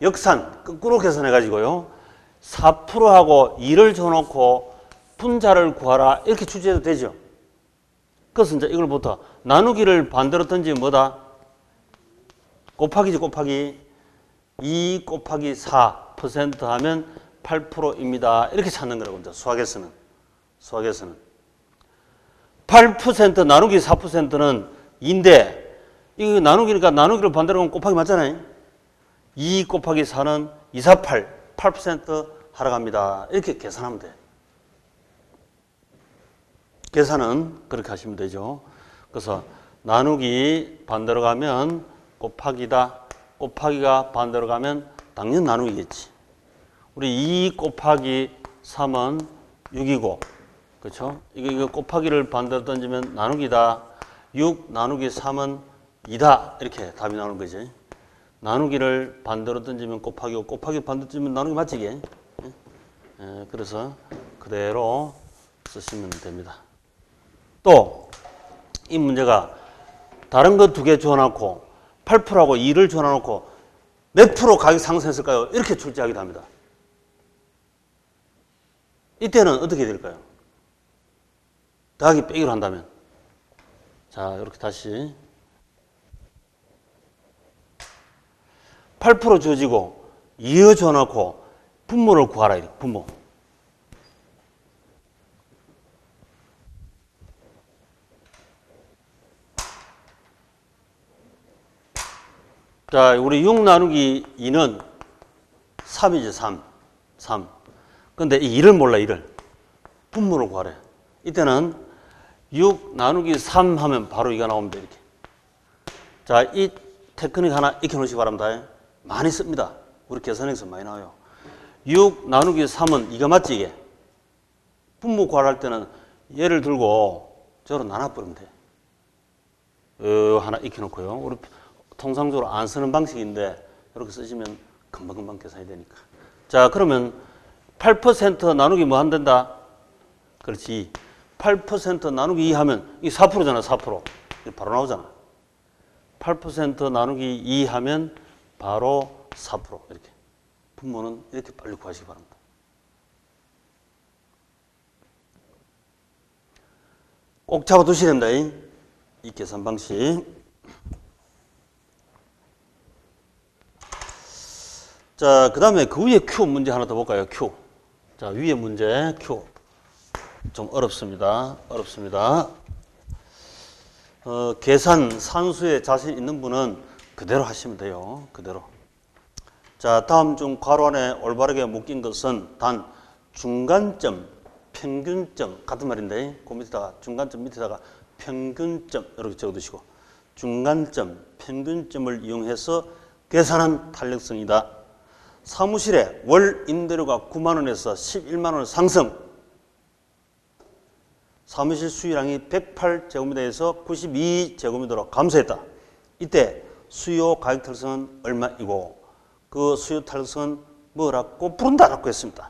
역산, 거꾸로 계산해 가지고요. 4%하고 2를 줘놓고 분자를 구하라. 이렇게 주제도 되죠. 그래서 이제 이걸부터 나누기를 반대로 던지면 뭐다? 곱하기지, 곱하기. 2 곱하기 4% 하면 8%입니다. 이렇게 찾는 거라고, 이제 수학에서는. 8% 나누기 4%는 2인데, 이거 나누기니까 나누기를 반대로 하면 곱하기 맞잖아요. 2 곱하기 4는 2, 4, 8% 하락합니다. 이렇게 계산하면 돼. 계산은 그렇게 하시면 되죠. 그래서 나누기 반대로 가면 곱하기다. 곱하기가 반대로 가면 당연 나누기겠지. 우리 2 곱하기 3은 6이고, 그렇죠? 이거 곱하기를 반대로 던지면 나누기다. 6 나누기 3은 2다. 이렇게 답이 나오는 거지. 나누기를 반대로 던지면 곱하기고, 곱하기 반대로 던지면 나누기 맞지 이게? 그래서 그대로 쓰시면 됩니다. 또 이 문제가 다른 거 2개 주어놓고 8%하고 2를 주어놓고 몇 프로 가격 상승했을까요? 이렇게 출제하기도 합니다. 이때는 어떻게 될까요? 더하기 빼기로 한다면, 자 이렇게 다시 8% 주어지고 2를 주어놓고 분모를 구하라. 이렇게 분모. 자, 우리 6 나누기 2는 3이죠, 3. 근데 이 2를 몰라, 2를. 분모를 구하래. 이때는 6 나누기 3 하면 바로 이가 나옵니다, 이렇게. 자, 이 테크닉 하나 익혀 놓으시기 바랍니다. 많이 씁니다. 우리 계산에서 많이 나와요. 6 나누기 3은 이가 맞지, 이게? 분모 구할 때는 얘를 들고 저로 나눠버리면 돼. 하나 익혀놓고요. 우리 통상적으로 안 쓰는 방식인데 이렇게 쓰시면 금방금방 계산이 되니까. 자, 그러면 8% 나누기 뭐 한단다? 그렇지. 8% 나누기 2 하면 이 4%잖아, 4%. 바로 나오잖아. 8% 나누기 2 하면 바로 4%. 이렇게. 분모는 이렇게 빨리 구하시기 바랍니다. 꼭 잡아두셔야 됩니다. 이 계산 방식. 자, 그 다음에 그 위에 Q 문제 하나 더 볼까요? Q. 자, 위에 문제 Q. 좀 어렵습니다. 계산 산수에 자신 있는 분은 그대로 하시면 돼요. 그대로. 자, 다음 중 괄호 안에 올바르게 묶인 것은 단 중간점, 평균점 같은 말인데 그 밑에다가 중간점 밑에다가 평균점 이렇게 적어두시고 중간점, 평균점을 이용해서 계산한 탄력성이다. 사무실에 월 임대료가 9만 원에서 11만 원 상승. 사무실 수요량이 108제곱미터에서 92제곱미터로 감소했다. 이때 수요 가격 탄력성은 얼마이고 그 수요 탄력성은 뭐라고 부른다라고 했습니다.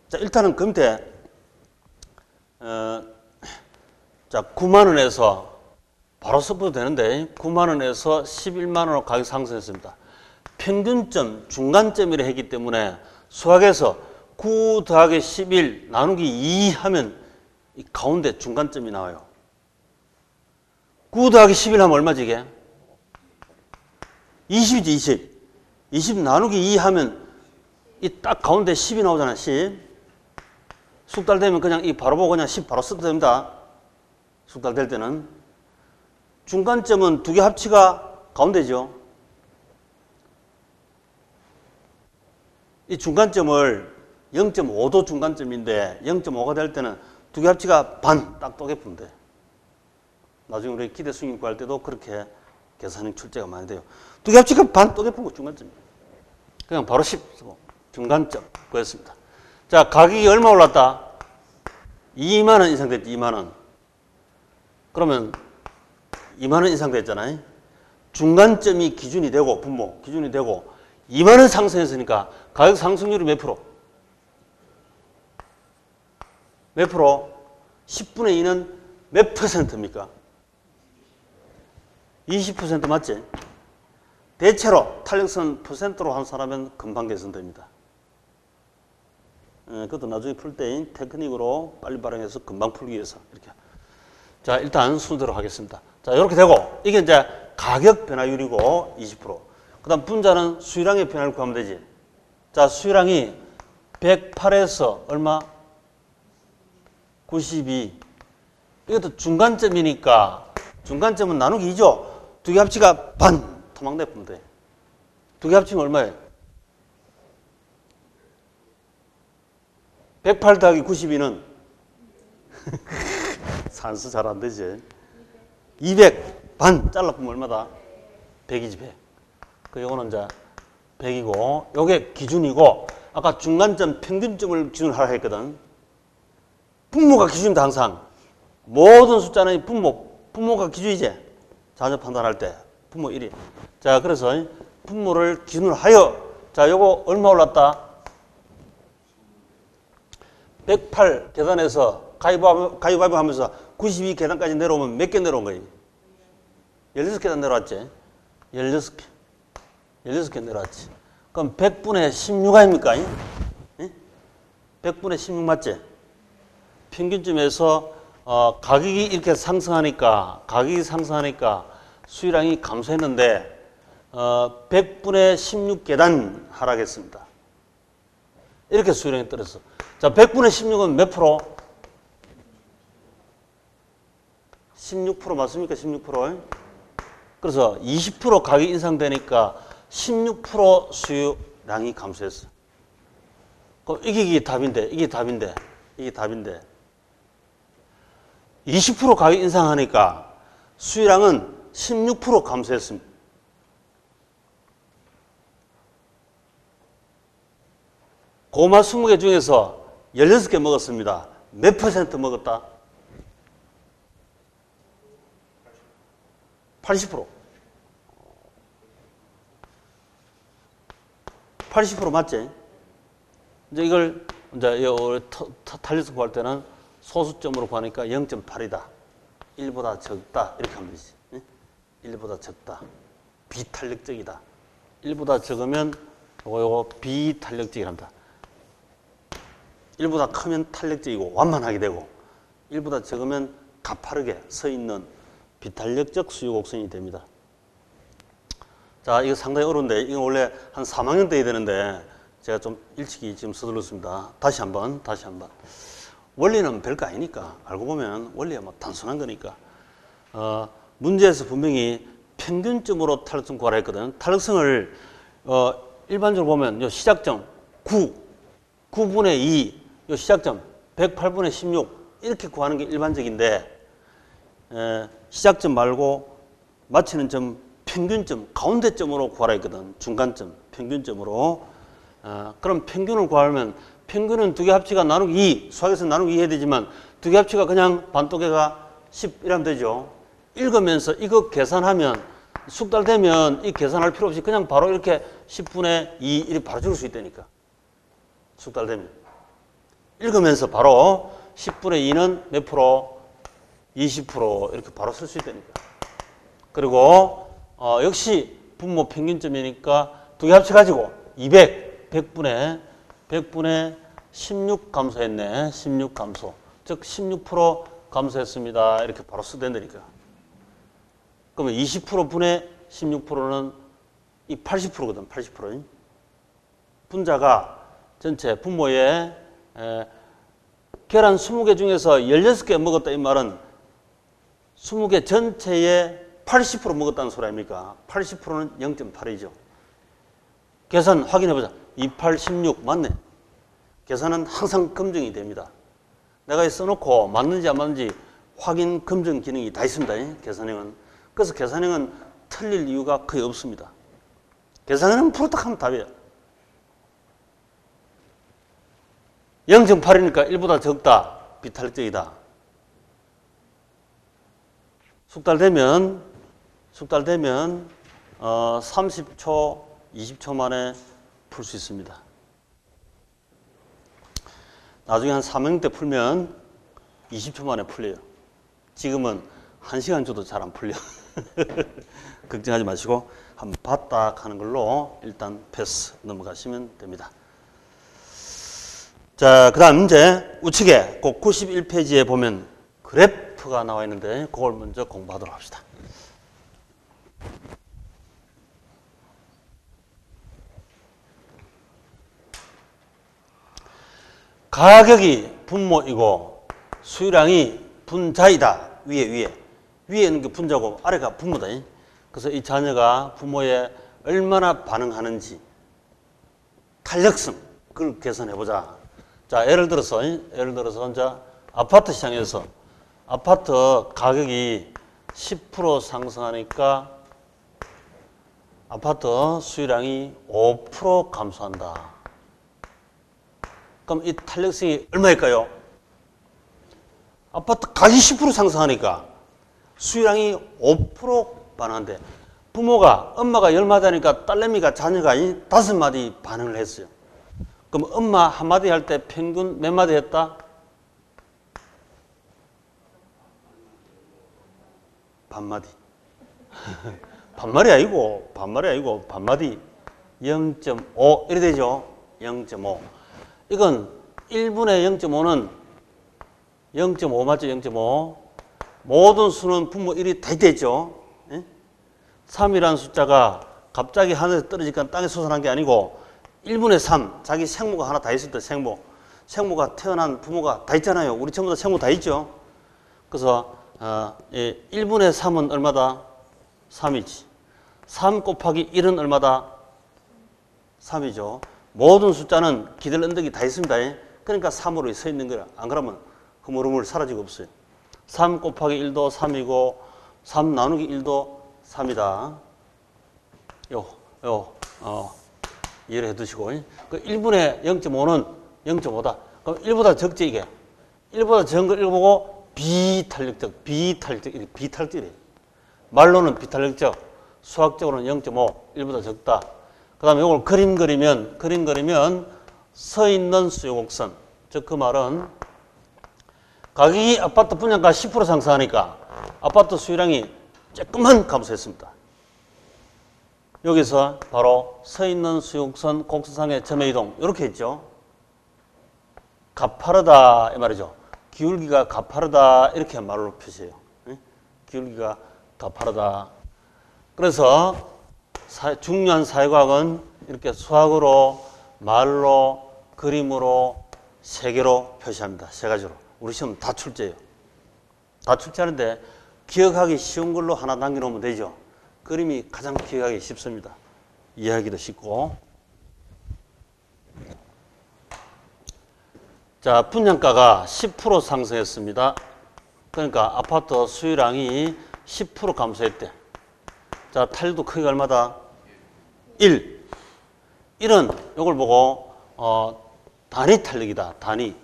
자, 일단은 그 밑에 자, 9만 원에서 바로 써도 되는데 9만 원에서 11만 원으로 가격 상승했습니다. 평균점, 중간점이라 했기 때문에 수학에서 9 더하기 11 나누기 2 하면 이 가운데 중간점이 나와요. 9 더하기 11 하면 얼마지 이게? 20이지 20. 20 나누기 2 하면 이 딱 가운데 10이 나오잖아. 10. 숙달 되면 그냥 이 바로 보고 그냥 10 바로 써도 됩니다. 숙달 될 때는. 중간점은 두 개 합치가 가운데죠. 이 중간점을 0.5도 중간점인데 0.5가 될 때는 두 개 합치가 반 딱 쪼개면 돼. 나중에 우리 기대 수익 구할 때도 그렇게 계산이 출제가 많이 돼요. 두 개 합치가 반 쪼개면 거 중간점이에요. 그냥 바로 10 쓰고 중간점 구했습니다. 자, 가격이 얼마 올랐다? 2만 원 이상 됐지. 2만 원. 그러면 2만 원 이상 됐잖아요. 중간점이 기준이 되고 분모 기준이 되고 2만 원 상승했으니까 가격 상승률이 몇 프로? 몇 프로? 10분의 2는 몇 퍼센트입니까? 20% 맞지? 대체로 탄력성 퍼센트로 한 사람은 금방 개선됩니다. 그것도 나중에 풀 때 테크닉으로 빨리 발행해서 금방 풀기 위해서 이렇게. 자, 일단 순서대로 하겠습니다. 자, 이렇게 되고 이게 이제 가격 변화율이고 20%. 그 다음 분자는 수요량의 변화를 구하면 되지. 자, 수요량이 108에서 얼마? 92. 이것도 중간점이니까 중간점은 나누기 2죠. 두 개 합치가 반 토막 내면 돼. 두 개 합치면 얼마예요? 108 더하기 92는 산수 잘 안 되지. 200 반 잘라보면 얼마다? 100이지 100. 그 요거는 이제 100이고 요게 기준이고 아까 중간점 평균점을 기준으로 하라 했거든. 분모가 기준입니다. 항상 모든 숫자는 분모가 기준이지. 자녀 판단할 때 분모 1이. 자, 그래서 분모를 기준으로 하여 자, 요거 얼마 올랐다? 108 계산해서 가위바위보 하면서 92 계단까지 내려오면 몇 개 내려온 거예요? 16계단 내려왔지? 16개. 16개 내려왔지. 그럼 100분의 16 아닙니까? 100분의 16 맞지? 평균점에서 가격이 이렇게 상승하니까 수요량이 감소했는데 100분의 16계단 하락했습니다. 이렇게 수요량이 떨어졌어. 자, 100분의 16은 몇 프로? 16% 맞습니까? 16%. 그래서 20% 가격이 인상되니까 16% 수요량이 감소했어. 그럼 이게 답인데. 20% 가격 인상하니까 수요량은 16% 감소했습니다. 고구마 20개 중에서 16개 먹었습니다. 몇 퍼센트 먹었다? 80%. 80% 맞지? 이제 이걸 이제 탄력성 구할 때는 소수점으로 구하니까 0.8이다. 1보다 적다. 이렇게 하면 되지. 1보다 적다. 비탄력적이다. 1보다 적으면 요거 비탄력적이란다. 1보다 크면 탄력적이고 완만하게 되고 1보다 적으면 가파르게 서 있는 비탄력적 수요 곡선이 됩니다. 자, 이거 상당히 어려운데 이건 원래 한 3학년 때 해야 되는데 제가 좀 일찍이 지금 서둘렀습니다. 다시 한번. 원리는 별거 아니니까 알고 보면 원리가 뭐 단순한 거니까 문제에서 분명히 평균점으로 탄력성 구하라 했거든. 탄력성을 일반적으로 보면 요 시작점 9분의 2, 요 시작점 108분의 16 이렇게 구하는 게 일반적인데 시작점 말고 마치는 점 평균점 가운데점으로 구하라 했거든. 중간점 평균점으로. 그럼 평균을 구하려면 평균은 두 개 합치가 나누기 2, 수학에서 나누기 2 해야 되지만 두 개 합치가 그냥 반또개가 10 이라면 되죠. 읽으면서 이거 계산하면 숙달되면 이 계산할 필요 없이 그냥 바로 이렇게 10분의 2 이렇게 바로 적을 수 있다니까. 숙달되면. 읽으면서 바로 10분의 2는 몇 프로? 20% 이렇게 바로 쓸 수 있다니까. 그리고 역시 분모 평균점이니까 두 개 합쳐가지고 100분의 16 감소했네. 16 감소. 즉 16% 감소했습니다. 이렇게 바로 쓰된다니까. 그러면 20% 분의 16%는 이 80%거든. 80%. 분자가 전체 분모에 계란 20개 중에서 16개 먹었다 이 말은 20개 전체에 80% 먹었다는 소리 아닙니까? 80%는 0.8이죠. 계산 확인해보자. 28, 16 맞네. 계산은 항상 검증이 됩니다. 내가 써놓고 맞는지 안 맞는지 확인, 검증 기능이 다 있습니다. 계산형은. 그래서 계산형은 틀릴 이유가 거의 없습니다. 계산형은 풀었다 하면 답이에요. 0.8이니까 1보다 적다. 비탄력적이다. 숙달되면 30초, 20초 만에 풀 수 있습니다. 나중에 한 3학년 때 풀면 20초 만에 풀려요. 지금은 1시간 줘도 잘 안 풀려. 걱정하지 마시고 한번 봤다 하는 걸로 일단 패스 넘어가시면 됩니다. 자, 그 다음 이제 우측에 꼭 91페이지에 보면 그래프가 나와 있는데 그걸 먼저 공부하도록 합시다. 가격이 분모이고 수요량이 분자이다. 위에 있는 게 분자고 아래가 분모다. 그래서 이 자녀가 부모에 얼마나 반응하는지 탄력성 그걸 계산해 보자. 자, 예를 들어서 이제 아파트 시장에서 아파트 가격이 10% 상승하니까 아파트 수요량이 5% 감소한다. 그럼 이 탄력성이 얼마일까요? 아파트 가격이 10% 상승하니까 수요량이 5% 반응한데 부모가 엄마가 10마디 하니까 딸내미가 자녀가 5마디 반응을 했어요. 그럼 엄마 한마디 할 때 평균 몇 마디 했다? 반마디. 반말이 아니고 반마디 0.5 이래 되죠. 0.5. 이건 1분의 0.5는 0.5 맞죠? 0.5. 모든 수는 분모 1이 다 되죠. 3이라는 숫자가 갑자기 하늘에서 떨어지니까 땅에 솟아난 게 아니고 1분의 3, 자기 생모가 하나 다 있을 때 생모가 태어난 부모가 다 있잖아요. 우리 전부 다 생모 다 있죠. 그래서 1분의 3은 얼마다? 3이지. 3 곱하기 1은 얼마다? 3이죠. 모든 숫자는 기댈 언덕이 다 있습니다. 그러니까 3으로 서 있는 거야. 안 그러면 흐물흐물 사라지고 없어요. 3 곱하기 1도 3이고 3 나누기 1도 3이다. 이해를 해 두시고. 그 1분의 0.5는 0.5다. 그럼 1보다 적지 이게. 1보다 적은 걸 읽어보고 비탄력적이래. 말로는 비탄력적, 수학적으로는 0.5, 1보다 적다. 그 다음에 이걸 그림 그리면 서 있는 수요곡선. 즉 그 말은 가격이 아파트 분양가 10% 상승하니까 아파트 수요량이 조금만 감소했습니다. 여기서 바로 서 있는 수요곡선 곡선상의 점의 이동 이렇게 했죠. 가파르다 이 말이죠. 기울기가 가파르다 이렇게 말로 표시해요. 기울기가 가파르다. 그래서 중요한 사회과학은 이렇게 수학으로, 말로, 그림으로, 세 개로 표시합니다. 세 가지로. 우리 시험 다 출제예요. 다 출제하는데 기억하기 쉬운 걸로 하나 남겨놓으면 되죠. 그림이 가장 기억하기 쉽습니다. 이해하기도 쉽고. 자, 분양가가 10% 상승했습니다. 그러니까 아파트 수요량이 10% 감소했대. 자, 탄력도 크기가 얼마다? 1. 1은 이걸 보고 단위 탄력이다. 단위.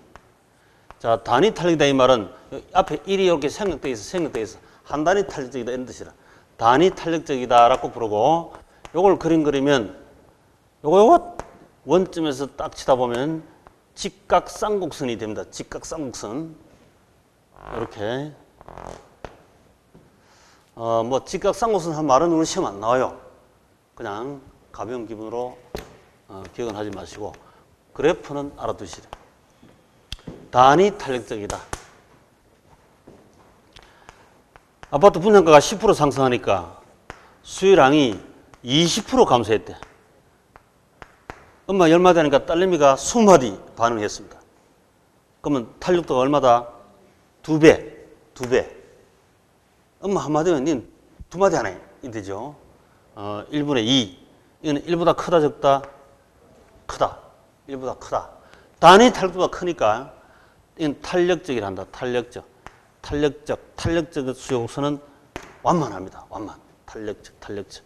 자, 단위 탄력이다 이 말은 앞에 1이 이렇게 생략되어 있어. 한 단위 탄력적이다 이런 뜻이라. 단위 탄력적이다라고 부르고 이걸 그림 그리면 요거 원점에서 딱 치다 보면 직각쌍곡선이 됩니다. 직각쌍곡선. 이렇게. 뭐 직각쌍곡선 한 말은 오늘 시험 안 나와요. 그냥 가벼운 기분으로 기억은 하지 마시고 그래프는 알아두시래. 단위 탄력적이다. 아파트 분양가가 10% 상승하니까 수요량이 20% 감소했대. 엄마 10마디 하니까 딸내미가 20마디 반응했습니다. 그러면 탄력도가 얼마다? 2배. 엄마 한마디면 닌 2마디 하네. 이 되죠. 1분의 2. 이거는 1보다 크다 적다? 크다. 1보다 크다. 단위 탄력도가 크니까 이건 탄력적이란다. 탄력적 수요곡선은 완만합니다. 완만. 탄력적.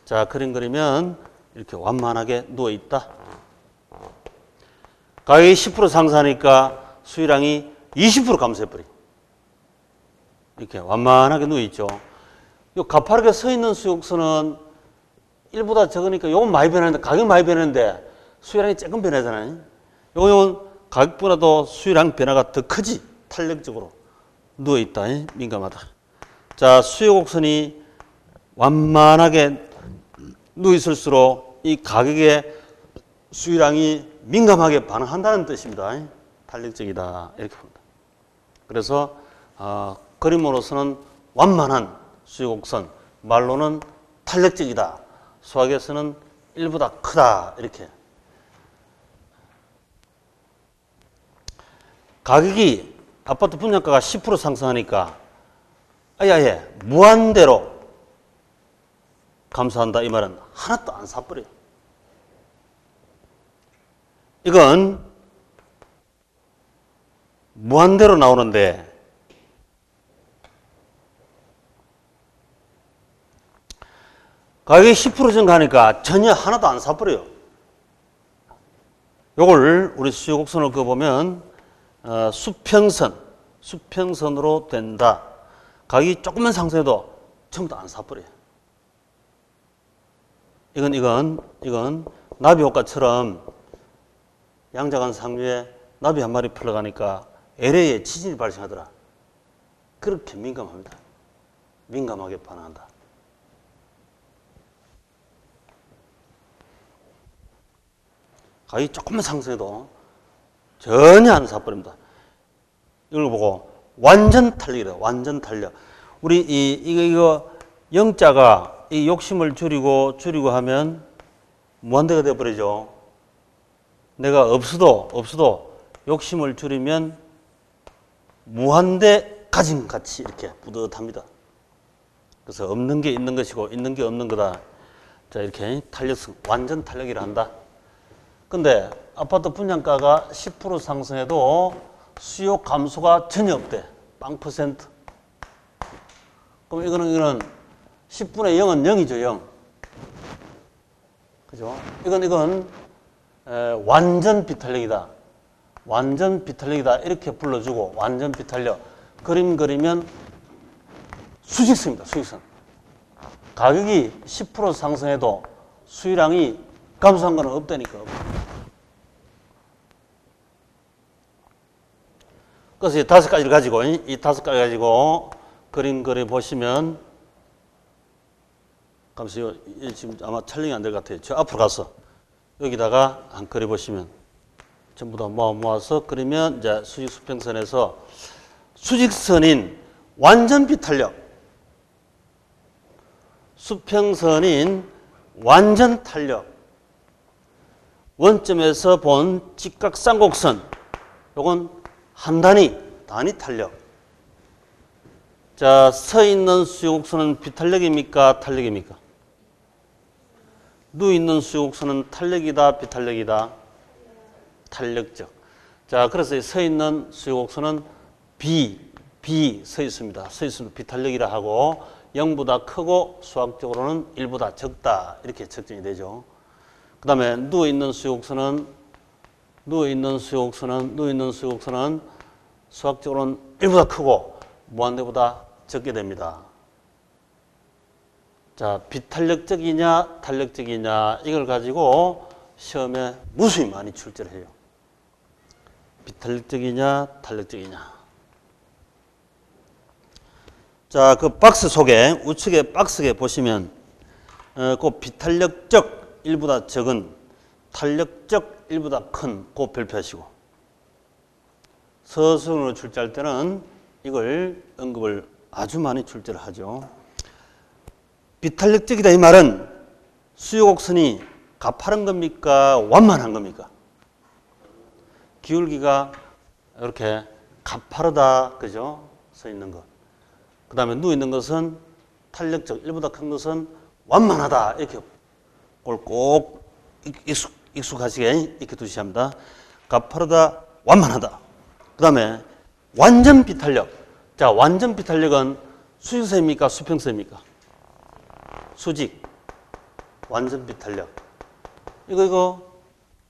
자, 그림 그리면 이렇게 완만하게 누워있다. 가격이 10% 상승하니까 수요량이 20% 감소해버려. 이렇게 완만하게 누워있죠. 요 가파르게 서 있는 수요곡선은 1보다 적으니까 요건 많이 변하는데, 가격 많이 변하는데 수요량이 조금 변하잖아요. 요건 가격보다도 수요량 변화가 더 크지. 탄력적으로 누워있다. 민감하다. 자, 수요곡선이 완만하게 누워있을수록 이 가격의 수요량이 민감하게 반응한다는 뜻입니다. 탄력적이다. 이렇게 봅니다. 그래서 그림으로서는 완만한 수요곡선, 말로는 탄력적이다. 수학에서는 1보다 크다. 이렇게. 가격이 아파트 분양가가 10% 상승하니까 아예 무한대로 감소한다. 이 말은 하나도 안 사버려요. 이건 무한대로 나오는데 가격이 10% 증가하니까 전혀 하나도 안 사버려요. 요걸 우리 수요 곡선을 그어보면 수평선으로 된다. 가격이 조금만 상승해도 전부 다 안 사버려요. 이건 나비 효과처럼 양자간 상류에 나비 한 마리 풀러가니까 LA에 지진이 발생하더라. 그렇게 민감합니다. 민감하게 반응한다. 가격이 조금만 상승해도 전혀 안 사버립니다. 이걸 보고 완전 탄력이래요. 완전 탄력. 우리 이거 영자가 이 욕심을 줄이고 하면 무한대가 되어버리죠. 내가 없어도 욕심을 줄이면 무한대 가진 같이 이렇게 뿌듯합니다. 그래서 없는 게 있는 것이고 있는 게 없는 거다. 자, 이렇게 탄력성, 완전 탄력이라 한다. 근데 아파트 분양가가 10% 상승해도 수요 감소가 전혀 없대. 0%. 그럼 이거는 10분의 0은 0이죠, 0. 그죠? 이건 완전 비탄력이다. 완전 비탄력이다. 이렇게 불러주고, 완전 비탄력. 그림 그리면 수직선입니다, 수직선. 가격이 10% 상승해도 수요량이 감소한 건 없다니까. 그래서 이 5가지를 가지고, 이 5가지 가지고 그림 그려 보시면, 잠시요, 지금 아마 촬영이 안 될 것 같아요. 저 앞으로 가서 여기다가 한 그려 보시면 전부 다 모아서 그리면 이제 수직 수평선에서 수직선인 완전 비탄력, 수평선인 완전 탄력, 원점에서 본 직각 쌍곡선, 요건 한 단위 탄력. 자, 서 있는 수요곡선은 비탄력입니까? 탄력입니까? 누워 있는 수요곡선은 탄력이다, 비탄력이다? 탄력적. 자, 그래서 서 있는 수요곡선은 서 있습니다. 서 있으면 비탄력이라 하고 0보다 크고 수학적으로는 1보다 적다. 이렇게 측정이 되죠. 그 다음에 누워 있는 수요곡선은 수학적으로는 1보다 크고 무한대보다 적게 됩니다. 자, 비탄력적이냐 탄력적이냐 이걸 가지고 시험에 무수히 많이 출제를 해요. 비탄력적이냐 탄력적이냐. 자, 그 박스 속에 우측에 박스에 보시면 그 비탄력적 1보다 적은 탄력적 1보다 큰 그 별표하시고 서술으로 출제할 때는 이걸 언급을 아주 많이 출제를 하죠. 비탄력적이다 이 말은 수요곡선이 가파른 겁니까? 완만한 겁니까? 기울기가 이렇게 가파르다, 그죠? 서 있는 것. 그 다음에 누워 있는 것은 탄력적, 1보다 큰 것은 완만하다. 이렇게 꼭 익숙하시게 이렇게 두셔야 합니다. 가파르다, 완만하다. 그 다음에 완전 비탄력. 자, 완전 비탄력은 수직선입니까? 수평선입니까? 수직. 완전 비탄력. 이거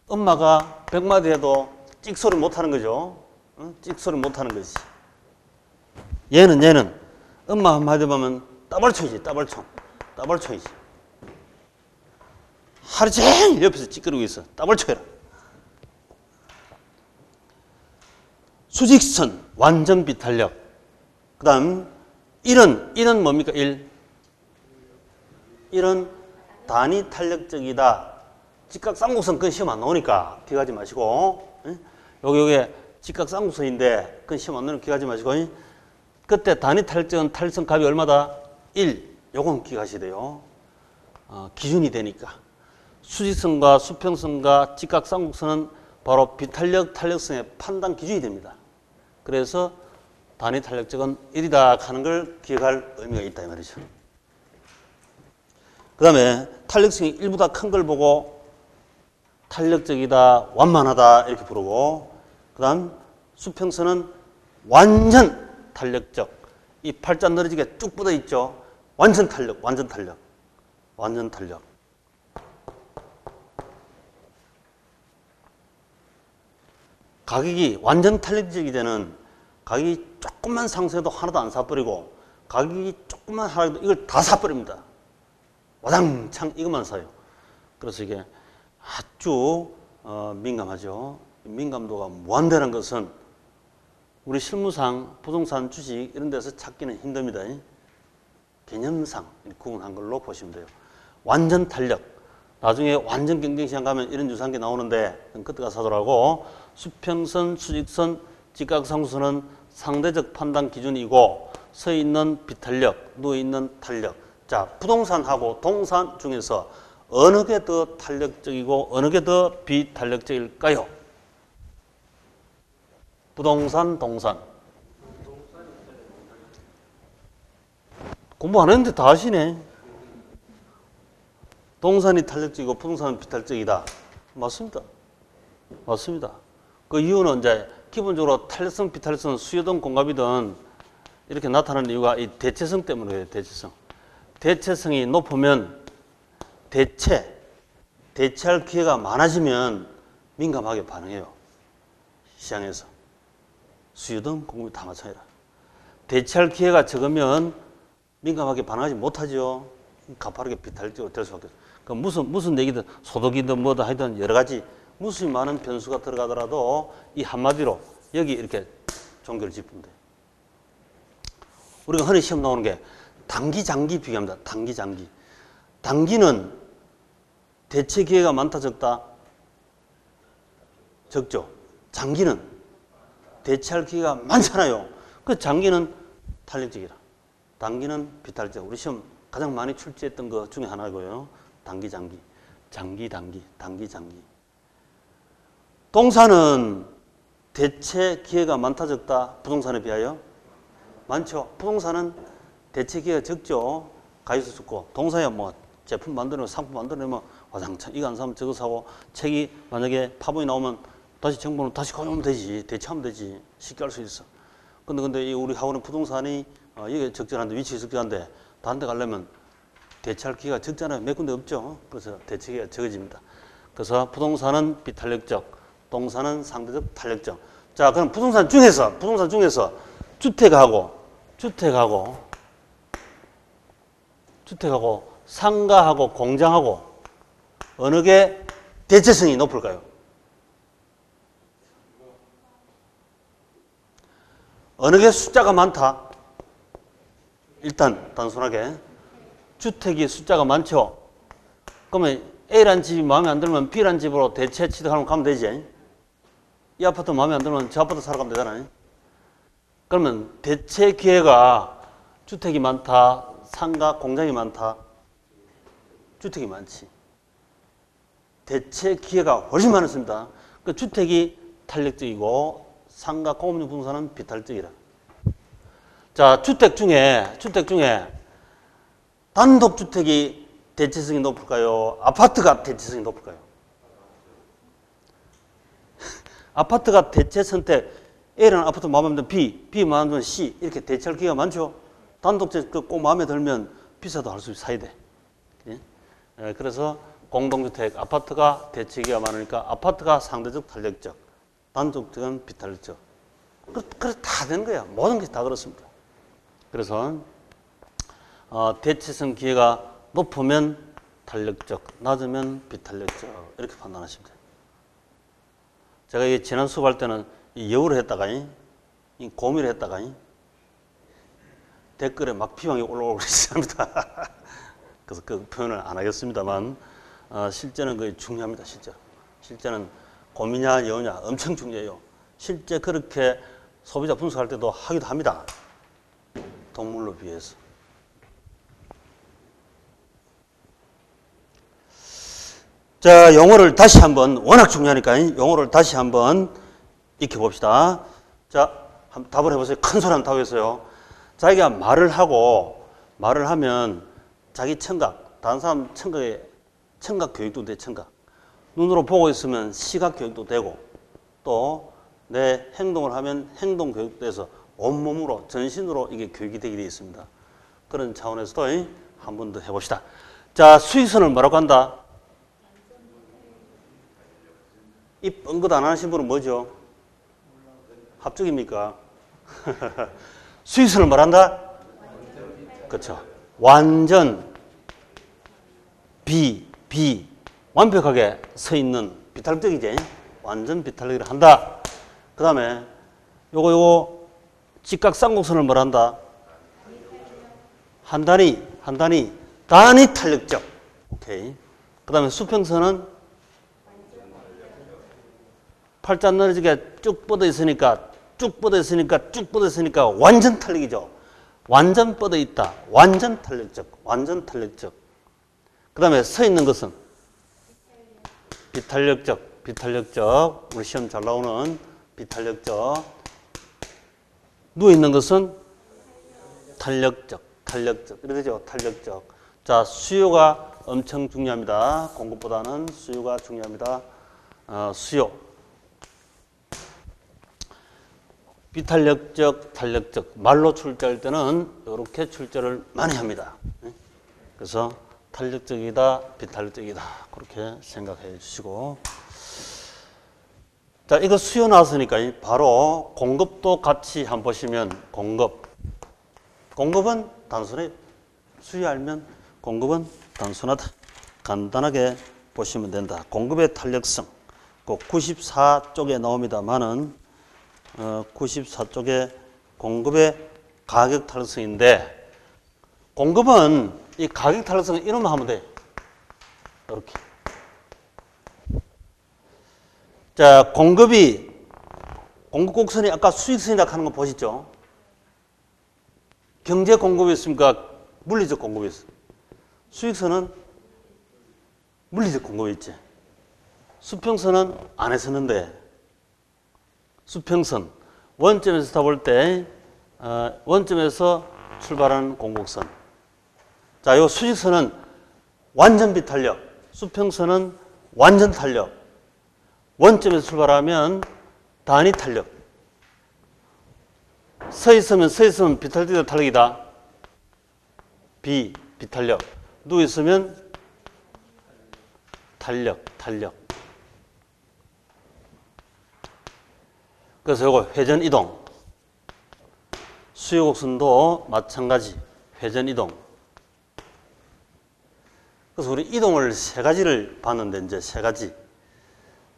엄마가 100마디 해도 찍소리 못하는 거죠. 찍소리 못하는 거지. 얘는 엄마 한마디 보면 따발총이지. 따발총이지. 하루 종일 옆에서 찌끄리고 있어. 따발총이라. 수직선, 완전 비탄력. 그 다음, 1은 뭡니까? 1은 단위 탄력적이다. 직각 쌍곡선 그건 시험 안 나오니까 기억하지 마시고. 요게 직각 쌍곡선인데 그건 시험 안 나오니까 기억하지 마시고. 그때 단위 탄력적은 탄력성 값이 얼마다? 1. 요건 기억하셔야 돼요. 기준이 되니까. 수직선과 수평선과 직각 쌍곡선은 바로 비탄력, 탄력성의 판단 기준이 됩니다. 그래서 단위 탄력적은 1이다 하는 걸 기억할 의미가 있다 이 말이죠. 그 다음에 탄력성이 1보다 큰 걸 보고 탄력적이다, 완만하다 이렇게 부르고, 그 다음 수평선은 완전 탄력적. 이 팔자 늘어지게 쭉 뻗어 있죠. 완전 탄력. 완전 탄력. 가격이 완전 탄력적이 되는 가격이 조금만 상승해도 하나도 안 사버리고 가격이 조금만 하락해도 이걸 다 사버립니다. 와장창 이것만 사요. 그래서 이게 아주 민감하죠. 민감도가 무한대라는 것은 우리 실무상 부동산 주식 이런 데서 찾기는 힘듭니다. 개념상 구분한 걸로 보시면 돼요. 완전 탄력. 나중에 완전 경쟁시장 가면 이런 유사한 게 나오는데 그때 가서 하더라고. 수평선, 수직선, 직각상수선은 상대적 판단 기준이고 서 있는 비탄력, 누워 있는 탄력. 자, 부동산하고 동산 중에서 어느 게 더 탄력적이고 어느 게 더 비탄력적일까요? 부동산, 동산. 공부 안 했는데 다 아시네. 동산이 탄력적이고 부동산은 비탄력적이다. 맞습니다. 맞습니다. 그 이유는 이제 기본적으로 탄력성, 비탄력성, 수요든 공급이든 이렇게 나타나는 이유가 이 대체성 때문에 그래요. 대체성. 대체성이 높으면 대체할 기회가 많아지면 민감하게 반응해요. 시장에서. 수요든 공급이 다 마찬가지라. 대체할 기회가 적으면 민감하게 반응하지 못하죠. 가파르게 비탄력적으로 될 수밖에 없어요. 그러니까 무슨 얘기든 소득이든 뭐든 하여튼 여러 가지 무수히 많은 변수가 들어가더라도 이 한마디로 여기 이렇게 종결을 짚으면 돼요. 우리가 흔히 시험 나오는 게 단기, 장기 비교합니다. 단기, 장기. 단기는 대체 기회가 많다, 적다? 적죠. 장기는 대체할 기회가 많잖아요. 그 장기는 탄력적이라. 단기는 비탄력적. 우리 시험 가장 많이 출제했던 것 중에 하나고요. 단기, 장기. 장기, 단기. 단기, 장기. 동산은 대체 기회가 많다, 적다? 부동산에 비하여? 많죠. 부동산은 대체 기회가 적죠. 가격도 적고. 동산이야 뭐 제품 만들면 상품 만들면 와장창 이거 안 사면 저거 사고 책이 만약에 파본이 나오면 다시 정보는 다시 가져오면 되지. 대체하면 되지. 쉽게 할 수 있어. 근데 우리 학원은 부동산이 이게 적절한데 위치가 적절한데 다른 데 가려면 대체할 기회가 적잖아요. 몇 군데 없죠. 그래서 대체 기회가 적어집니다. 그래서 부동산은 비탄력적, 동산은 상대적 탄력적. 자, 그럼 부동산 중에서 주택하고 상가하고 공장하고 어느 게 대체성이 높을까요? 어느 게 숫자가 많다? 일단 단순하게 주택이 숫자가 많죠. 그러면 A라는 집이 마음에 안 들면 B라는 집으로 대체 취득하면 가면 되지. 이 아파트 마음에 안 들면 저 아파트 사러 가면 되잖아요. 그러면 대체 기회가 주택이 많다, 상가, 공장이 많다. 주택이 많지. 대체 기회가 훨씬 많습니다. 그 주택이 탄력적이고 상가, 공업용 부동산은 비탄력적이라. 자, 주택 중에 단독주택이 대체성이 높을까요? 아파트가 대체성이 높을까요? 아파트가 대체 선택, A라는 아파트 마음에 들면 B 마음에 들면 C 이렇게 대체할 기회가 많죠. 단독주택 꼭 마음에 들면 비싸도 할 수 사야 돼. 예? 그래서 공동주택, 아파트가 대체 기회가 많으니까 아파트가 상대적 탄력적, 단독주택은 비탄력적. 그래 다 되는 거야. 모든 것이 다 그렇습니다. 그래서 대체성 기회가 높으면 탄력적, 낮으면 비탄력적 이렇게 판단하시면 돼요. 제가 이 지난 수업할 때는 여우를 했다가 고미를 했다가 댓글에 막 비방이 올라오고 그랬습니다. 그래서 그 표현을 안 하겠습니다만 실제는 그게 중요합니다. 실제는 고미냐 여우냐 엄청 중요해요. 실제 그렇게 소비자 분석할 때도 하기도 합니다. 동물로 비해서. 자, 용어를 다시 한번, 워낙 중요하니까 용어를 다시 한번 익혀봅시다. 자, 한번 답을 해보세요. 큰 소리 한번 답했어요. 자기가 말을 하면 자기 청각, 다른 사람 청각 교육도 돼, 청각. 눈으로 보고 있으면 시각 교육도 되고, 또 내 행동을 하면 행동 교육도 돼서 온몸으로, 전신으로 이게 교육이 되게 되어 있습니다. 그런 차원에서도 한 번 더 해봅시다. 자, 수익선을 뭐라고 한다? 이 뻥긋 안 하신 분은 뭐죠? 합적입니까? 수익선을 뭐란다? 그렇죠. 완전 완벽하게 서 있는 비탄력적이지. 완전 비탄력을 한다. 그 다음에 요거 직각쌍곡선을 뭐란다? 한 단위 단위 탄력적. 오케이. 그 다음에 수평선은 팔자 늘어지게 쭉 뻗어 있으니까 완전 탄력이죠. 완전 뻗어 있다. 완전 탄력적. 그 다음에 서 있는 것은 비탄력적. 우리 시험 잘 나오는 비탄력적. 누워 있는 것은 탄력적. 이렇게 되죠. 탄력적. 자, 수요가 엄청 중요합니다. 공급보다는 수요가 중요합니다. 수요. 비탄력적, 탄력적. 말로 출제할 때는 이렇게 출제를 많이 합니다. 그래서 탄력적이다, 비탄력적이다. 그렇게 생각해 주시고. 자, 이거 수요 나왔으니까 바로 공급도 같이 한번 보시면 공급은 단순해. 수요 알면 공급은 단순하다. 간단하게 보시면 된다. 공급의 탄력성. 그 94쪽에 나옵니다만은 94쪽에 공급의 가격 탄력성인데 공급은 이 가격 탄력성은 이런만 하면 돼. 이렇게. 자, 공급 곡선이 아까 수익선이라고 하는 거 보시죠? 경제 공급이 있습니까? 물리적 공급이 있어. 수익선은 물리적 공급이 있지. 수평선은 안에 서는데 수평선 원점에서 다 볼 때 원점에서 출발하는 공곡선. 자, 요 수직선은 완전 비탄력, 수평선은 완전 탄력. 원점에서 출발하면 단위 탄력. 서 있으면 비탄력이다, 탄력이다. 비탄력. 누워 있으면 탄력. 그래서 요거 회전 이동. 수요 곡선도 마찬가지. 회전 이동. 그래서 우리 이동을 세 가지를 봤는데 이제 세 가지.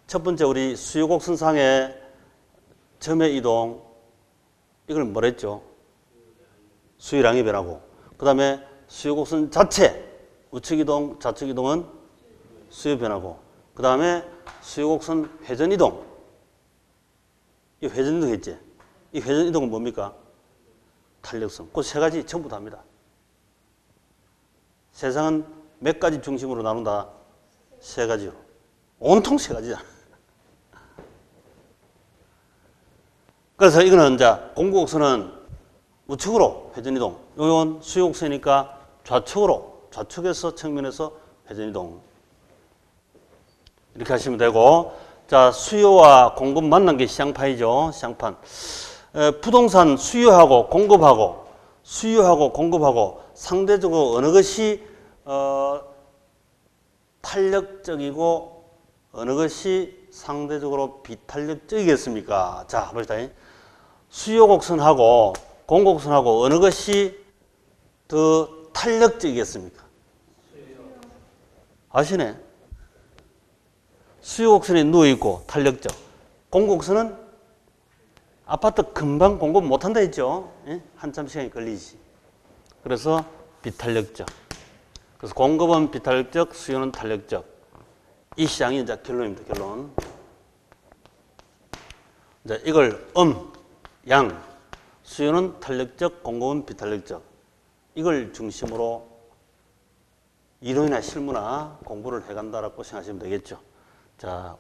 첫 번째 우리 수요 곡선상의 점의 이동. 이걸 뭐랬죠? 수요량이 변하고. 그 다음에 수요 곡선 자체. 우측 이동, 좌측 이동은 수요 변하고. 그 다음에 수요 곡선 회전 이동. 이 회전 이동 했지? 이 회전 이동은 뭡니까? 탄력성. 그 세 가지 전부 다 합니다. 세상은 몇 가지 중심으로 나눈다? 세 가지로. 온통 세 가지잖아. 그래서 이거는 이제 공구곡선은 우측으로 회전 이동. 요건 수요 곡선이니까 좌측에서 측면에서 회전 이동. 이렇게 하시면 되고. 자, 수요와 공급 만난 게 시장판이죠. 시장판. 부동산 수요하고 공급하고 상대적으로 어느 것이 탄력적이고 어느 것이 상대적으로 비탄력적이겠습니까? 자, 봅시다. 수요 곡선하고 공곡선하고 어느 것이 더 탄력적이겠습니까? 아시네? 수요 곡선이 누워있고 탄력적. 공곡선은 아파트 금방 공급 못한다 했죠. 예? 한참 시간이 걸리지. 그래서 비탄력적. 그래서 공급은 비탄력적, 수요는 탄력적. 이 시장이 이제 결론입니다. 결론. 이제 이걸 양. 수요는 탄력적, 공급은 비탄력적. 이걸 중심으로 이론이나 실무나 공부를 해간다라고 생각하시면 되겠죠. 자,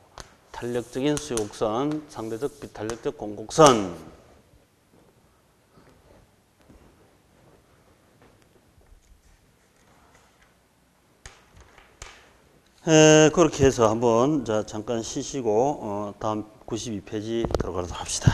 탄력적인 수요곡선, 상대적 비탄력적 공곡선. 그렇게 해서 한번 자 잠깐 쉬시고 다음 92페이지 들어가도록 합시다.